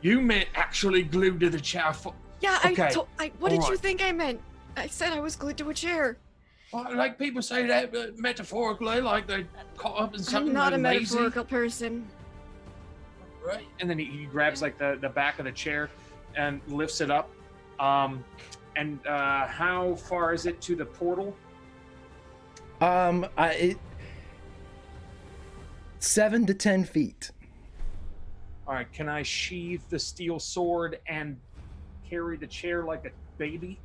You meant actually glued to the chair. Yeah, Okay, what did you alright. think I meant? I said I was glued to a chair. Well, like people say that metaphorically, like they caught up in something. I'm not a they're lazy. metaphorical person. Right. And then he grabs like the back of the chair and lifts it up. And how far is it to the portal? 7 to 10 feet. All right. Can I sheathe the steel sword and carry the chair like a baby?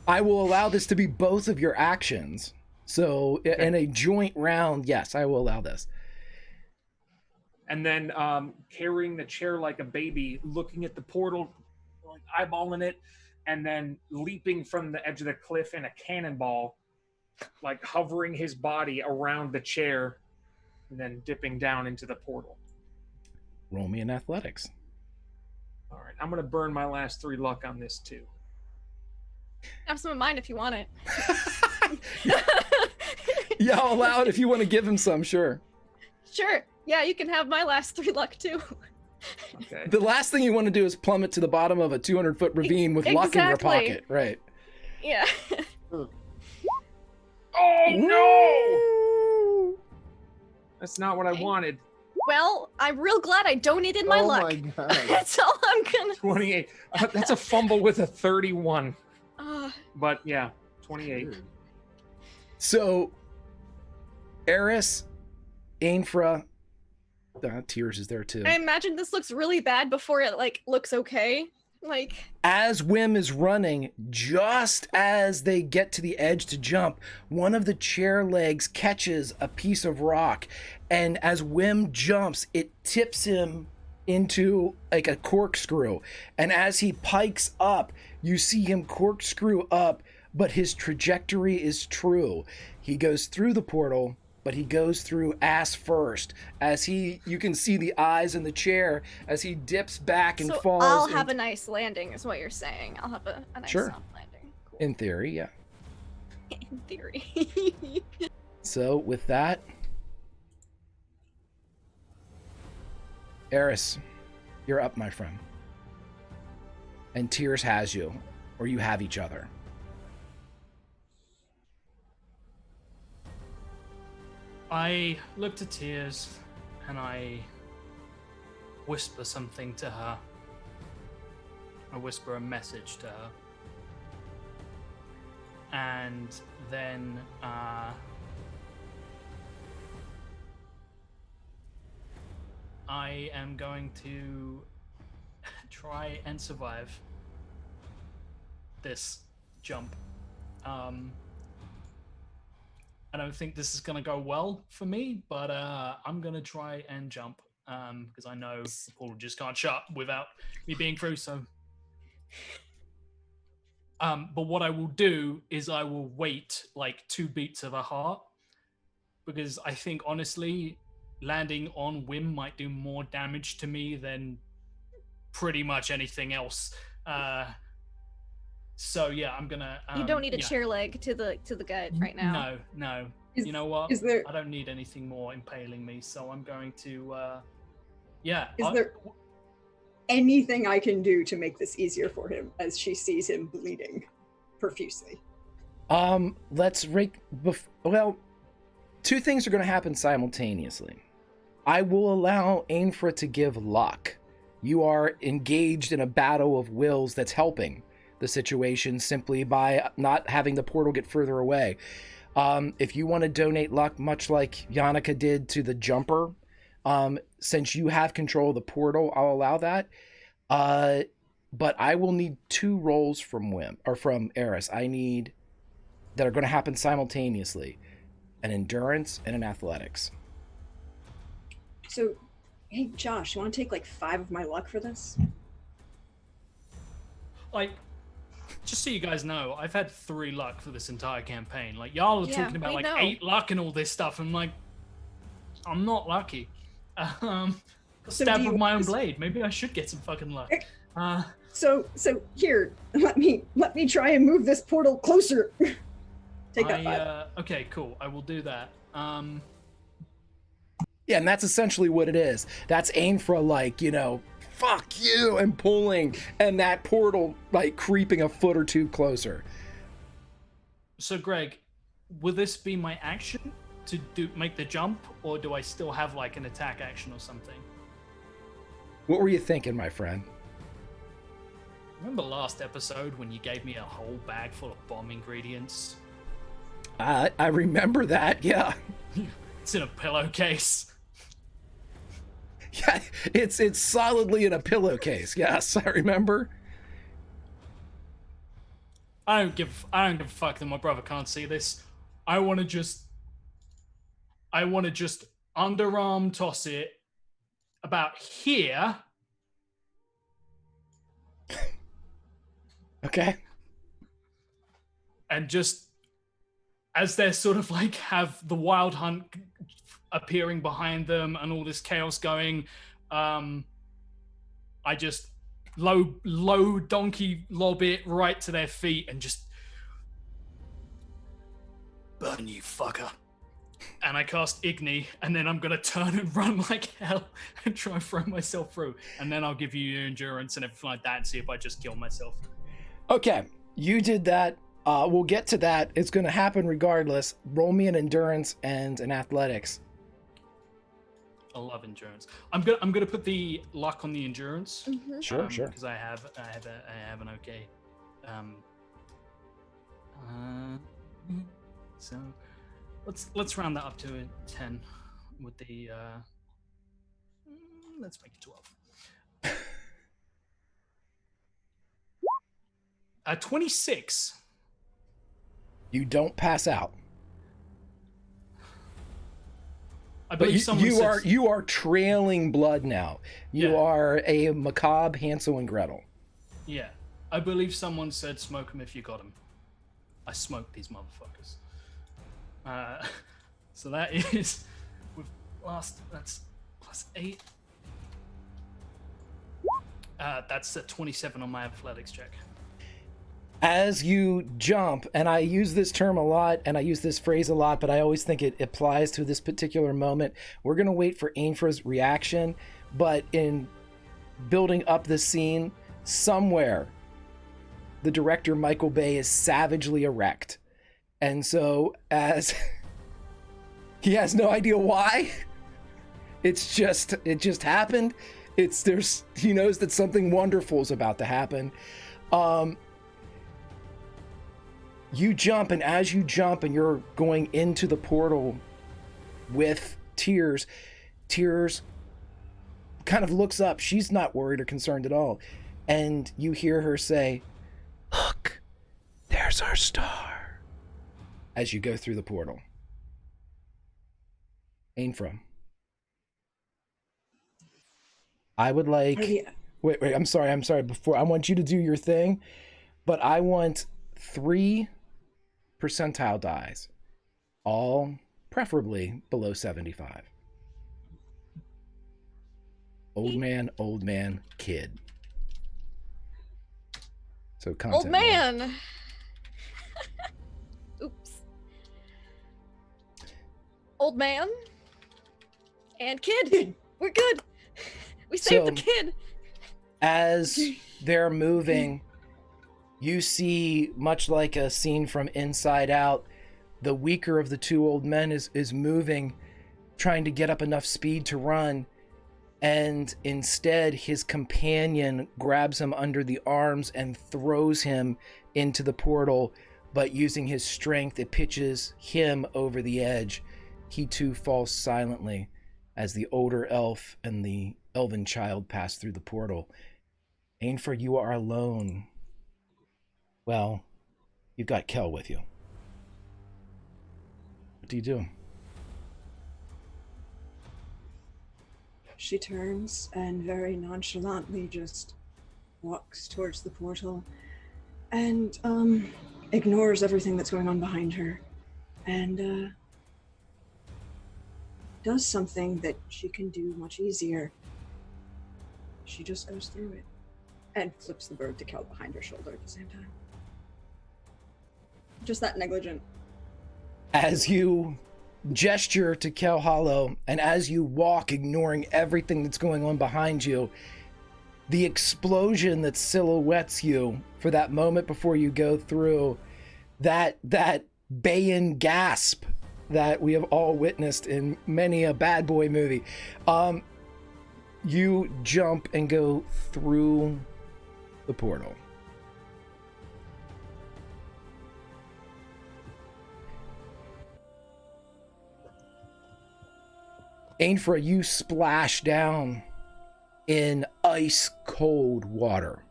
I will allow this to be both of your actions. So in a joint round, yes, I will allow this. And then carrying the chair like a baby, looking at the portal, like eyeballing it, and then leaping from the edge of the cliff in a cannonball, like hovering his body around the chair, and then dipping down into the portal. Roll me in athletics. All right, I'm going to burn my last 3 luck on this too. Have some of mine if you want it. Yeah, I'll allow it if you want to give him some, sure. Sure. Yeah, you can have my last 3 luck too. Okay. The last thing you want to do is plummet to the bottom of a 200-foot ravine with luck in your Exactly. pocket, right? Yeah. Oh no! That's not what I wanted. Well, I'm real glad I donated my Oh luck. my god. That's all I'm gonna. 28. That's a fumble with a 31. But yeah, 28. Weird. So, Eris, Ainfra, Tears is there too. I imagine this looks really bad before it like looks okay. Like As Wim is running, just as they get to the edge to jump, one of the chair legs catches a piece of rock, and as Wim jumps, it tips him into like a corkscrew. And as he pikes up, you see him corkscrew up, but his trajectory is true. He goes through the portal, but he goes through ass first. As you can see the eyes in the chair as he dips back and so falls. I'll have a nice landing, is what you're saying. I'll have a nice Sure. soft landing. Cool. In theory, yeah. In theory. So with that, Eris, you're up, my friend. And Tears has you, or you have each other. I look to Tears and I whisper something to her. I whisper a message to her. And then I am going to try and survive this jump. I don't think this is going to go well for me, but I'm going to try and jump because I know the portal just can't shut without me being through. So, but what I will do is I will wait like 2 beats of a heart, because I think honestly, landing on Wim might do more damage to me than pretty much anything else. So yeah, I'm gonna. You don't need a chair leg to the gut right now. No. Is- You know what? is there- I don't need anything more impaling me, so I'm going to. Yeah. Is there anything I can do to make this easier for him as she sees him bleeding profusely? Let's rake. Well, 2 things are going to happen simultaneously. I will allow Ainfra to give luck. You are engaged in a battle of wills that's helping the situation simply by not having the portal get further away. If you want to donate luck, much like Yannicka did to the jumper, since you have control of the portal, I'll allow that. But I will need 2 rolls from Eris. I need that are going to happen simultaneously: an endurance and an athletics. So, hey, Josh, you want to take like 5 of my luck for this? Like, just so you guys know, I've had 3 luck for this entire campaign. Like, y'all are Yeah, talking about we like know. 8 luck and all this stuff. I'm like, I'm not lucky. So Stab do you with my want own this- blade. Maybe I should get some fucking luck. So here, let me try and move this portal closer. Take that 5. Okay, cool. I will do that. Yeah, and that's essentially what it is. That's Ainfra, like, fuck you, and pulling, and that portal, like, creeping a foot or 2 closer. So, Greg, will this be my action to make the jump, or do I still have like an attack action or something? What were you thinking, my friend? Remember last episode when you gave me a whole bag full of bomb ingredients? I remember that, yeah. It's in a pillowcase. Yeah, it's solidly in a pillowcase. Yes, I remember. I don't give a fuck that my brother can't see this. I want to just underarm toss it about here. Okay. And just as they're sort of like have the wild hunt appearing behind them and all this chaos going, I just low donkey lob it right to their feet and just burn, you fucker. And I cast Igni, and then I'm gonna turn and run like hell and try and throw myself through. And then I'll give you your endurance and everything like that and see if I just kill myself. Okay, you did that. We'll get to that. It's going to happen regardless. Roll me an endurance and an athletics. I love endurance. I'm gonna put the luck on the endurance. Sure, sure. Because I have an okay So let's round that up to a 10 with the let's make it 12. 26. You don't pass out. I But believe someone said, you are trailing blood now. You Yeah. are a macabre Hansel and Gretel. Yeah, I believe someone said smoke them if you got them. I smoked these motherfuckers. So that is that's +8. That's a 27 on my athletics check. As you jump, and I use this term a lot, and I use this phrase a lot, but I always think it applies to this particular moment. We're going to wait for Ainfra's reaction, but in building up the scene, somewhere, the director, Michael Bay, is savagely erect. And so, as he has no idea why, it just happened. He knows that something wonderful is about to happen. You jump, and as you jump and you're going into the portal with Tears kind of looks up. She's not worried or concerned at all. And you hear her say, "Look, there's our star," as you go through the portal. Ainfra, I would like... Wait, I'm sorry. Before, I want you to do your thing, but I want 3 percentile dies, all preferably below 75. Old man, kid. So content. Old man. Oops. Old man and kid. We're good. We saved the kid. As they're moving, you see, much like a scene from Inside Out, the weaker of the 2 old men is moving, trying to get up enough speed to run, and instead his companion grabs him under the arms and throws him into the portal, but using his strength, it pitches him over the edge. He too falls silently as the older elf and the elven child pass through the portal. Ainfra, you are alone. Well, you've got Kel with you. What do you do? She turns and very nonchalantly just walks towards the portal and ignores everything that's going on behind her and does something that she can do much easier. She just goes through it and flips the bird to Kel behind her shoulder at the same time. Just that negligent. As you gesture to Kel Hollow, and as you walk, ignoring everything that's going on behind you, the explosion that silhouettes you for that moment before you go through, that Bayan gasp that we have all witnessed in many a bad boy movie, you jump and go through the portal. Ainfra, you splash down in ice cold water.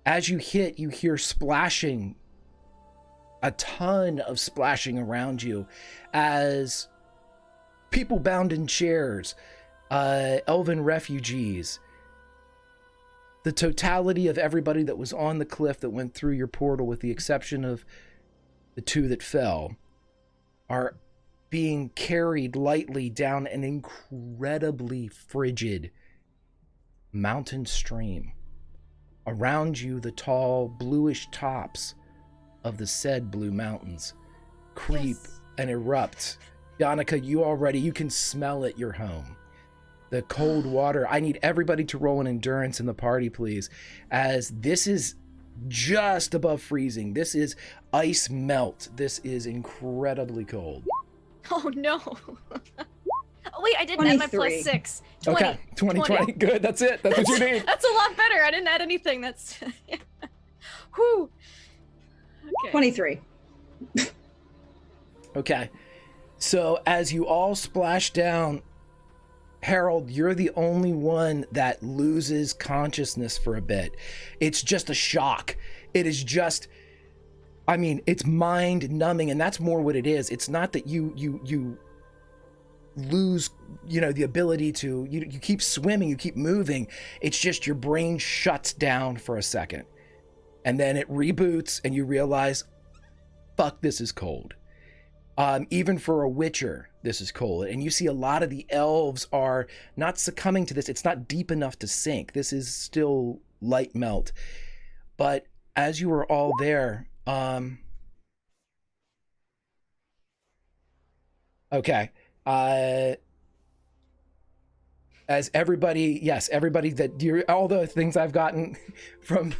As you hit, you hear splashing, a ton of splashing around you as people bound in chairs, elven refugees, the totality of everybody that was on the cliff that went through your portal, with the exception of the 2 that fell, are being carried lightly down an incredibly frigid mountain stream. Around you, the tall, bluish tops of the said blue mountains creep and erupt. Yannicka, you can smell it, you're home. The cold water, I need everybody to roll an endurance in the party, please, as this is just above freezing. This is ice melt. This is incredibly cold. Oh no. Oh wait, I didn't add my 23. +6. 20. Okay, 20. Good, that's it. That's what you need. That's a lot better. I didn't add anything. That's... Whew. Okay. 23. Okay. So as you all splash down, Harold, you're the only one that loses consciousness for a bit. It's just a shock. It is just, I mean, it's mind numbing, and that's more what it is. It's not that you lose, the ability to, you keep swimming, you keep moving. It's just your brain shuts down for a second. And then it reboots and you realize, fuck, this is cold. Even for a witcher, this is cold. And you see a lot of the elves are not succumbing to this. It's not deep enough to sink. This is still light melt. But as you were all there, okay. As everybody that all the things I've gotten from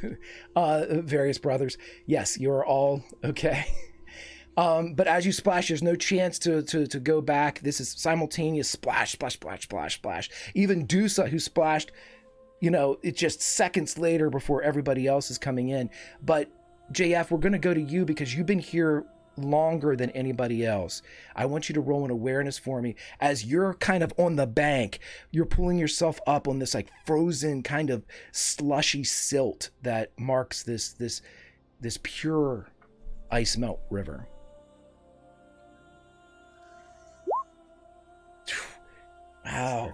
various brothers, yes, you're all okay. But as you splash, there's no chance to go back. This is simultaneous splash, splash, splash, splash, splash. Even Dusa, who splashed, it's just seconds later before everybody else is coming in. But JF, we're going to go to you because you've been here longer than anybody else. I want you to roll an awareness for me as you're kind of on the bank. You're pulling yourself up on this like frozen kind of slushy silt that marks this pure ice melt river. Wow.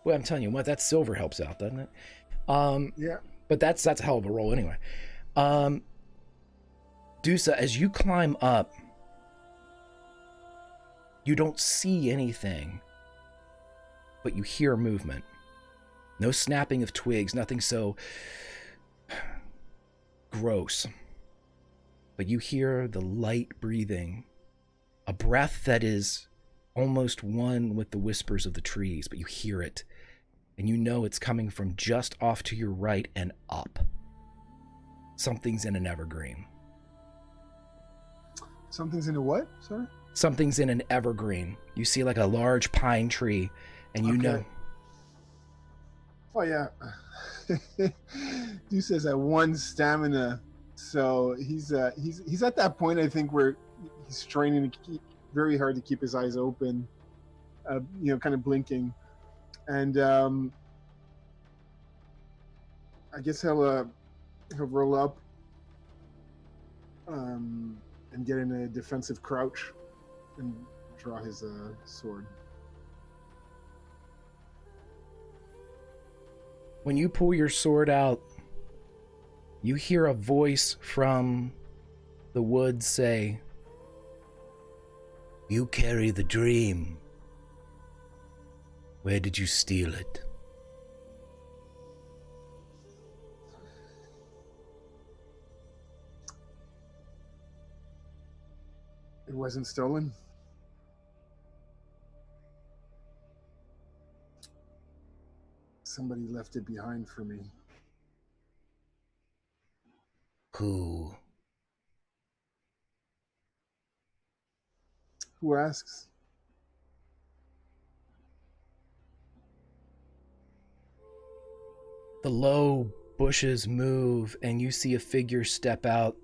Well, I'm telling you what, that silver helps out, doesn't it? Yeah. But that's a hell of a roll anyway. Dusa, as you climb up, you don't see anything, but you hear movement. No snapping of twigs, nothing so gross. But you hear the light breathing, a breath that is almost one with the whispers of the trees, but you hear it, and you know it's coming from just off to your right and up. Something's in an evergreen. Something's in a what? Sorry? Something's in an evergreen. You see like a large pine tree, and you know. Oh yeah. Dude says at 1 stamina, so he's at that point I think where he's straining to keep very hard to keep his eyes open, kind of blinking, and I guess he'll roll up and get in a defensive crouch and draw his sword. When you pull your sword out, you hear a voice from the woods say, "You carry the dream. Where did you steal it?" It wasn't stolen. Somebody left it behind for me. Who? Who asks? The low bushes move, and you see a figure step out,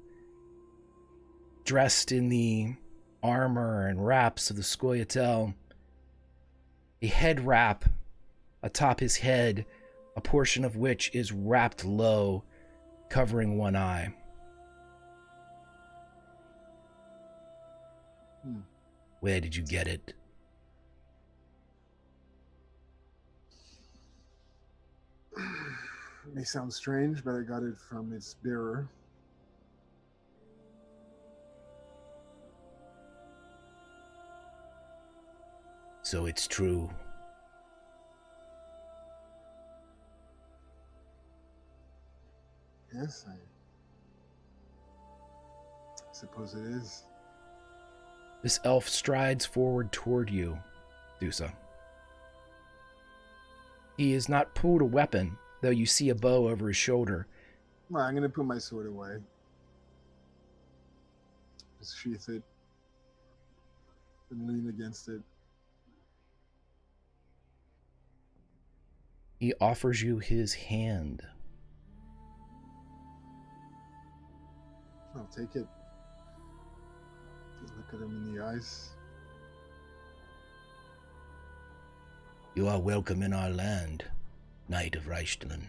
dressed in the armor and wraps of the Scoia'tael. A head wrap atop his head, a portion of which is wrapped low, covering one eye. Where did you get it? It may sound strange, but I got it from its bearer. So it's true. Yes, I suppose it is. This elf strides forward toward you, Dusa. He has not pulled a weapon, though you see a bow over his shoulder. Well, I'm going to put my sword away. Just sheath it and lean against it. He offers you his hand. I'll take it. at him in the eyes. You are welcome in our land, Knight of Rhilestilen.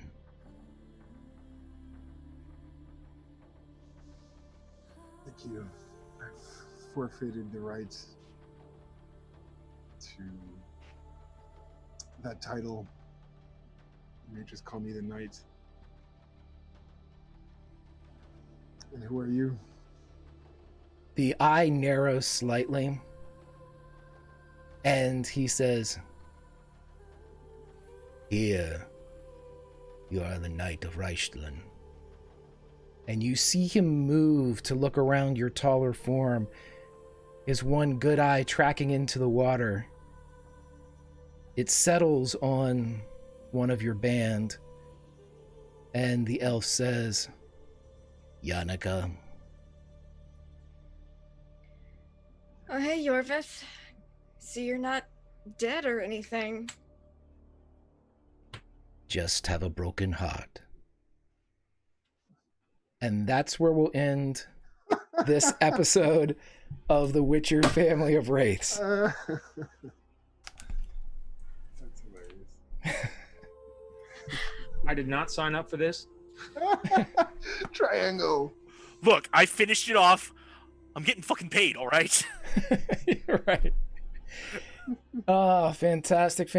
Thank you. I've forfeited the right to that title. You may just call me the Knight. And who are you? The eye narrows slightly, and he says, "Here, you are the Knight of Rhilestilen." And you see him move to look around your taller form, his one good eye tracking into the water. It settles on one of your band, and the elf says, "Yannicka." Oh, hey, Yorvith. See, you're not dead or anything. Just have a broken heart. And that's where we'll end this episode of The Witcher Family of Wraiths. That's hilarious. I did not sign up for this. Triangle. Look, I finished it off. I'm getting fucking paid, all right? You're right. Oh, fantastic,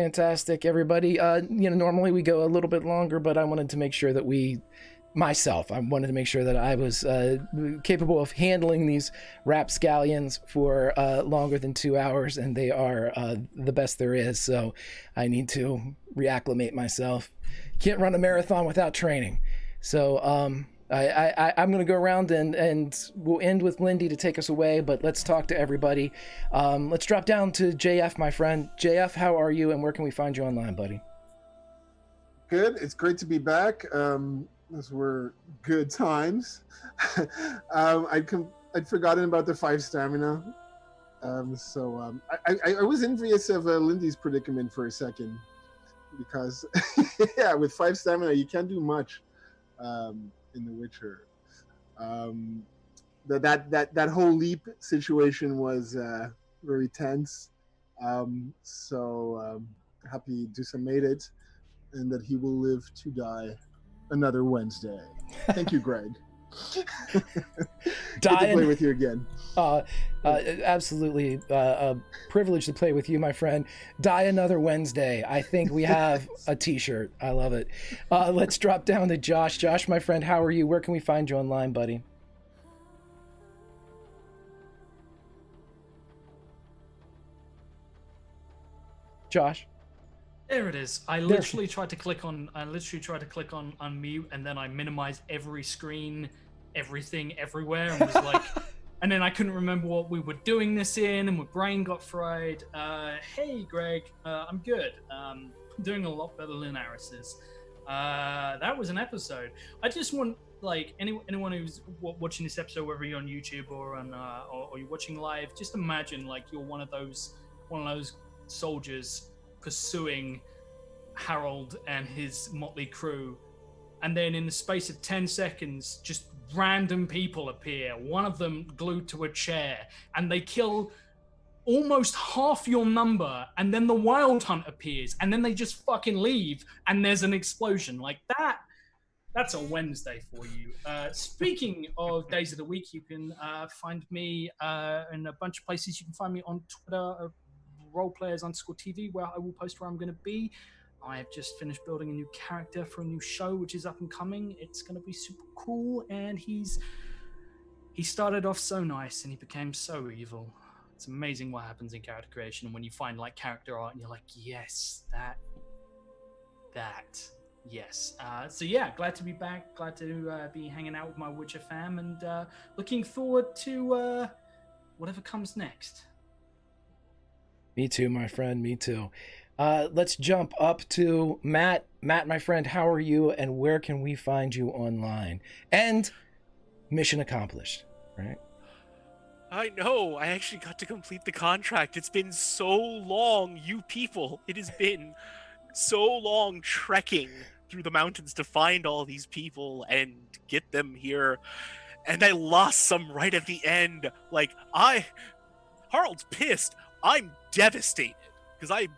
everybody. Normally we go a little bit longer, but I wanted to make sure that I wanted to make sure that I was capable of handling these rapscallions for longer than 2 hours, and they are the best there is, so I need to reacclimate myself. Can't run a marathon without training. So I'm going to go around and we'll end with Lindy to take us away, but let's talk to everybody. Let's drop down to JF, my friend. JF, how are you, and where can we find you online, buddy? Good. It's great to be back. Those were good times. I'd forgotten about the 5 stamina. I was envious of Lindy's predicament for a second, because yeah, with 5 stamina you can't do much in The Witcher. That whole leap situation was very tense. Happy Dusa made it, and that he will live to die another Wednesday. Thank you, Greg. Good to play with you again. Absolutely a privilege to play with you, my friend. Die another Wednesday. I think we have a t-shirt. I love it. Let's drop down to Josh. Josh, my friend, how are you? Where can we find you online, buddy? Josh? There it is. I literally tried to click on unmute, and then I minimized every screen, everything, everywhere, and was like, and then I couldn't remember what we were doing this in, and my brain got fried. Hey, Greg, I'm good. Doing a lot better than Aris is. That was an episode. I just want, like, anyone who's watching this episode, whether you're on YouTube or or you're watching live, just imagine like you're one of those soldiers pursuing Harold and his motley crew, and then in the space of 10 seconds just random people appear, one of them glued to a chair, and they kill almost half your number, and then the Wild Hunt appears, and then they just fucking leave, and there's an explosion. Like that. That's a Wednesday for you. Speaking of days of the week, you can find me in a bunch of places. You can find me on Twitter, roleplayers_TV, where I will post where I'm going to be. I have just finished building a new character for a new show, which is up and coming. It's going to be super cool, and he started off so nice, and he became so evil. It's amazing what happens in character creation, and when you find like character art, and you're like, yes, that. Yes. So yeah, glad to be back. Glad to be hanging out with my Witcher fam, and looking forward to whatever comes next. Me too, my friend. Me too. Let's jump up to Matt. Matt, my friend, how are you, and where can we find you online? And mission accomplished, right? I know. I actually got to complete the contract. It's been so long, you people. It has been so long trekking through the mountains to find all these people and get them here. And I lost some right at the end. Like, Harald's pissed. I'm devastated because I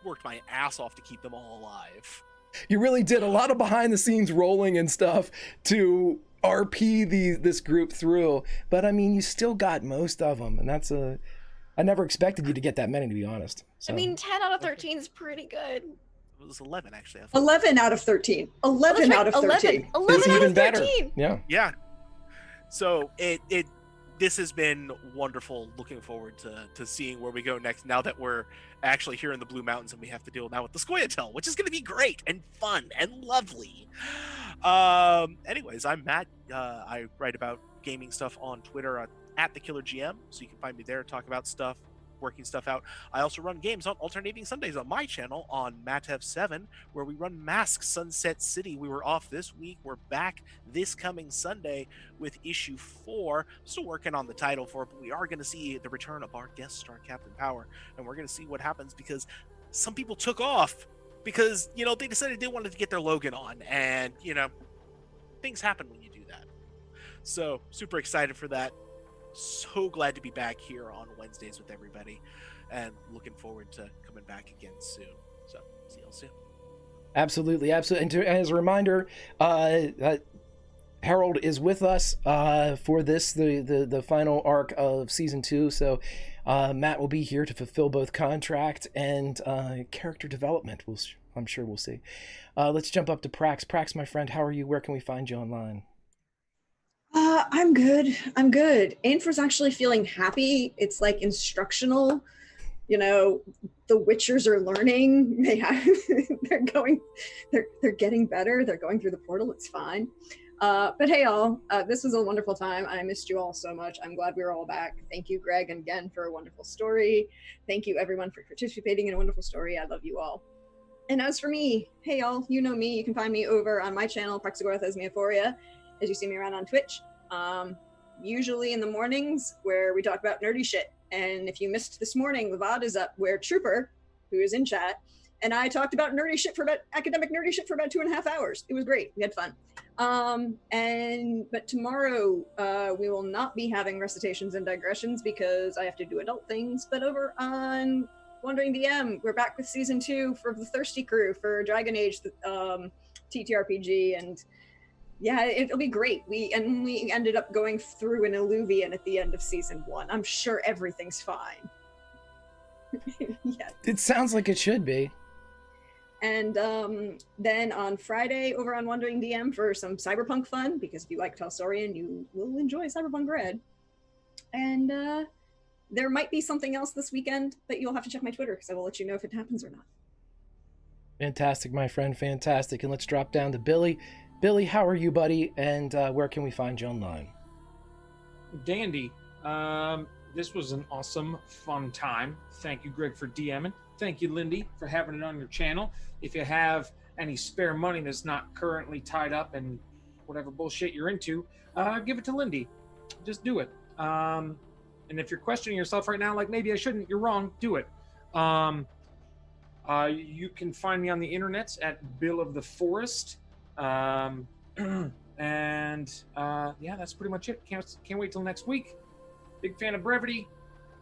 worked my ass off to keep them all alive. You really did a lot of behind the scenes rolling and stuff to RP this group through, but I mean, you still got most of them, and I never expected you to get that many, to be honest. So. I mean, 10 out of 13 is pretty good. It was 11 actually. 11 out of 13. 11 out of 13. 11 It's out even of better. 13. Yeah. Yeah. So this has been wonderful. Looking forward to seeing where we go next. Now that we're actually here in the Blue Mountains and we have to deal now with the Scoia'tael, which is going to be great and fun and lovely. Anyways, I'm Matt. I write about gaming stuff on Twitter at the Killer GM, so you can find me there, talk about stuff, working stuff out. I also run games on Alternating Sundays on my channel on Matev7, where we run Mask Sunset City. We were off this week. We're back this coming Sunday with issue 4. Still working on the title for it, but we are going to see the return of our guest star, Captain Power, and we're going to see what happens because some people took off because, they decided they wanted to get their Logan on, and, things happen when you do that. So, super excited for that. So glad to be back here on Wednesdays with everybody, and looking forward to coming back again soon. So see you all soon. Absolutely. And as a reminder, Harold is with us for this, the final arc of season 2. So Matt will be here to fulfill both contract and character development. I'm sure we'll see. Let's jump up to Prax. Prax, my friend, how are you? Where can we find you online? I'm good. Ainfra's actually feeling happy. It's like instructional. The Witchers are learning. They're getting better. They're going through the portal. It's fine. But hey, all, this was a wonderful time. I missed you all so much. I'm glad we were all back. Thank you, Greg, again for a wonderful story. Thank you, everyone, for participating in a wonderful story. I love you all. And as for me, hey, y'all, you know me. You can find me over on my channel, Praxagorth Esmiophoria, as you see me around on Twitch. Usually in the mornings where we talk about nerdy shit. And if you missed this morning, the VOD is up where Trooper, who is in chat, and I talked about academic nerdy shit for about 2.5 hours. It was great. We had fun. But tomorrow we will not be having recitations and digressions because I have to do adult things. But over on Wandering DM, we're back with season 2 for the Thirsty Crew for Dragon Age TTRPG, and yeah, it'll be great. We ended up going through an Illuvian at the end of season 1. I'm sure everything's fine. Yeah. It sounds like it should be. And then on Friday over on Wandering DM for some cyberpunk fun, because if you like Talsorian, you will enjoy Cyberpunk Red. And there might be something else this weekend, but you'll have to check my Twitter because I will let you know if it happens or not. Fantastic, my friend, fantastic. And let's drop down to Billy. Billy, how are you, buddy? And where can we find you online? Dandy. This was an awesome, fun time. Thank you, Greg, for DMing. Thank you, Lindy, for having it on your channel. If you have any spare money that's not currently tied up in whatever bullshit you're into, give it to Lindy. Just do it. And if you're questioning yourself right now, like maybe I shouldn't, you're wrong, do it. You can find me on the internet at Bill of the Forest. Yeah, that's pretty much it. Can't wait till next week. Big fan of brevity.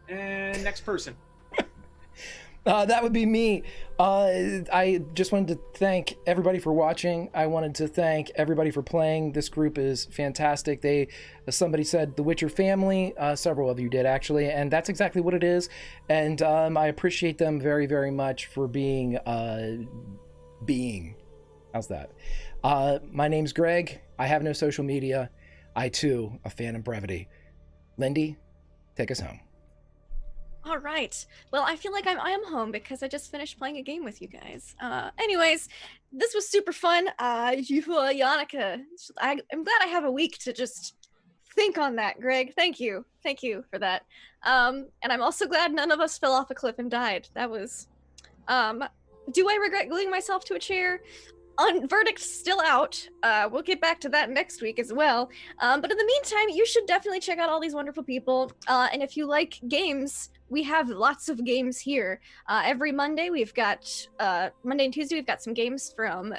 And next person. That would be me. I just wanted to thank everybody for watching. I wanted to thank everybody for playing. This group is fantastic. Somebody said the Witcher family. Several of you did, actually, and that's exactly what it is. And I appreciate them very, very much for being. How's that? My name's Greg. I have no social media. I, too, a fan of brevity. Lindy, take us home. All right. Well, I feel like I am home because I just finished playing a game with you guys. Anyways, this was super fun. Yannicka, I'm glad I have a week to just think on that, Greg. Thank you for that. And I'm also glad none of us fell off a cliff and died. That was. Do I regret gluing myself to a chair? Verdict's still out. We'll get back to that next week as well. But in the meantime, you should definitely check out all these wonderful people. And if you like games, we have lots of games here. Every Monday, we've got Monday and Tuesday, we've got some games from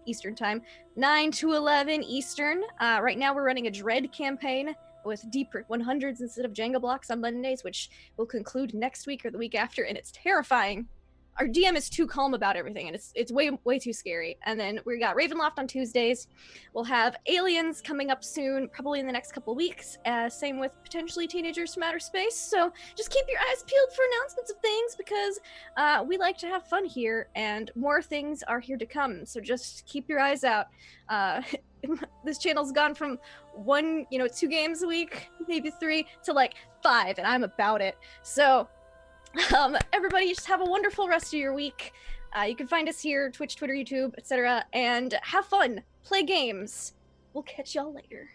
Eastern time, 9 to 11 Eastern. Right now, we're running a Dread campaign with deep 100s instead of Jenga blocks on Mondays, which will conclude next week or the week after, and it's terrifying. Our DM is too calm about everything, and it's way too scary. And then we got Ravenloft on Tuesdays. We'll have Aliens coming up soon, probably in the next couple weeks. Same with potentially Teenagers from Outer Space. So just keep your eyes peeled for announcements of things, because we like to have fun here, and more things are here to come. So just keep your eyes out. This channel's gone from 2 games a week, maybe 3, to like 5, and I'm about it. So everybody just have a wonderful rest of your week. You can find us here, Twitch, Twitter, YouTube, etc. And have fun. Play games. We'll catch y'all later.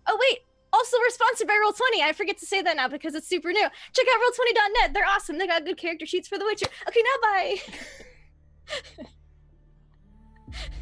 Oh, wait. Also, we're sponsored by Roll20. I forget to say that now because it's super new. Check out Roll20.net. They're awesome. They got good character sheets for The Witcher. Okay, now bye.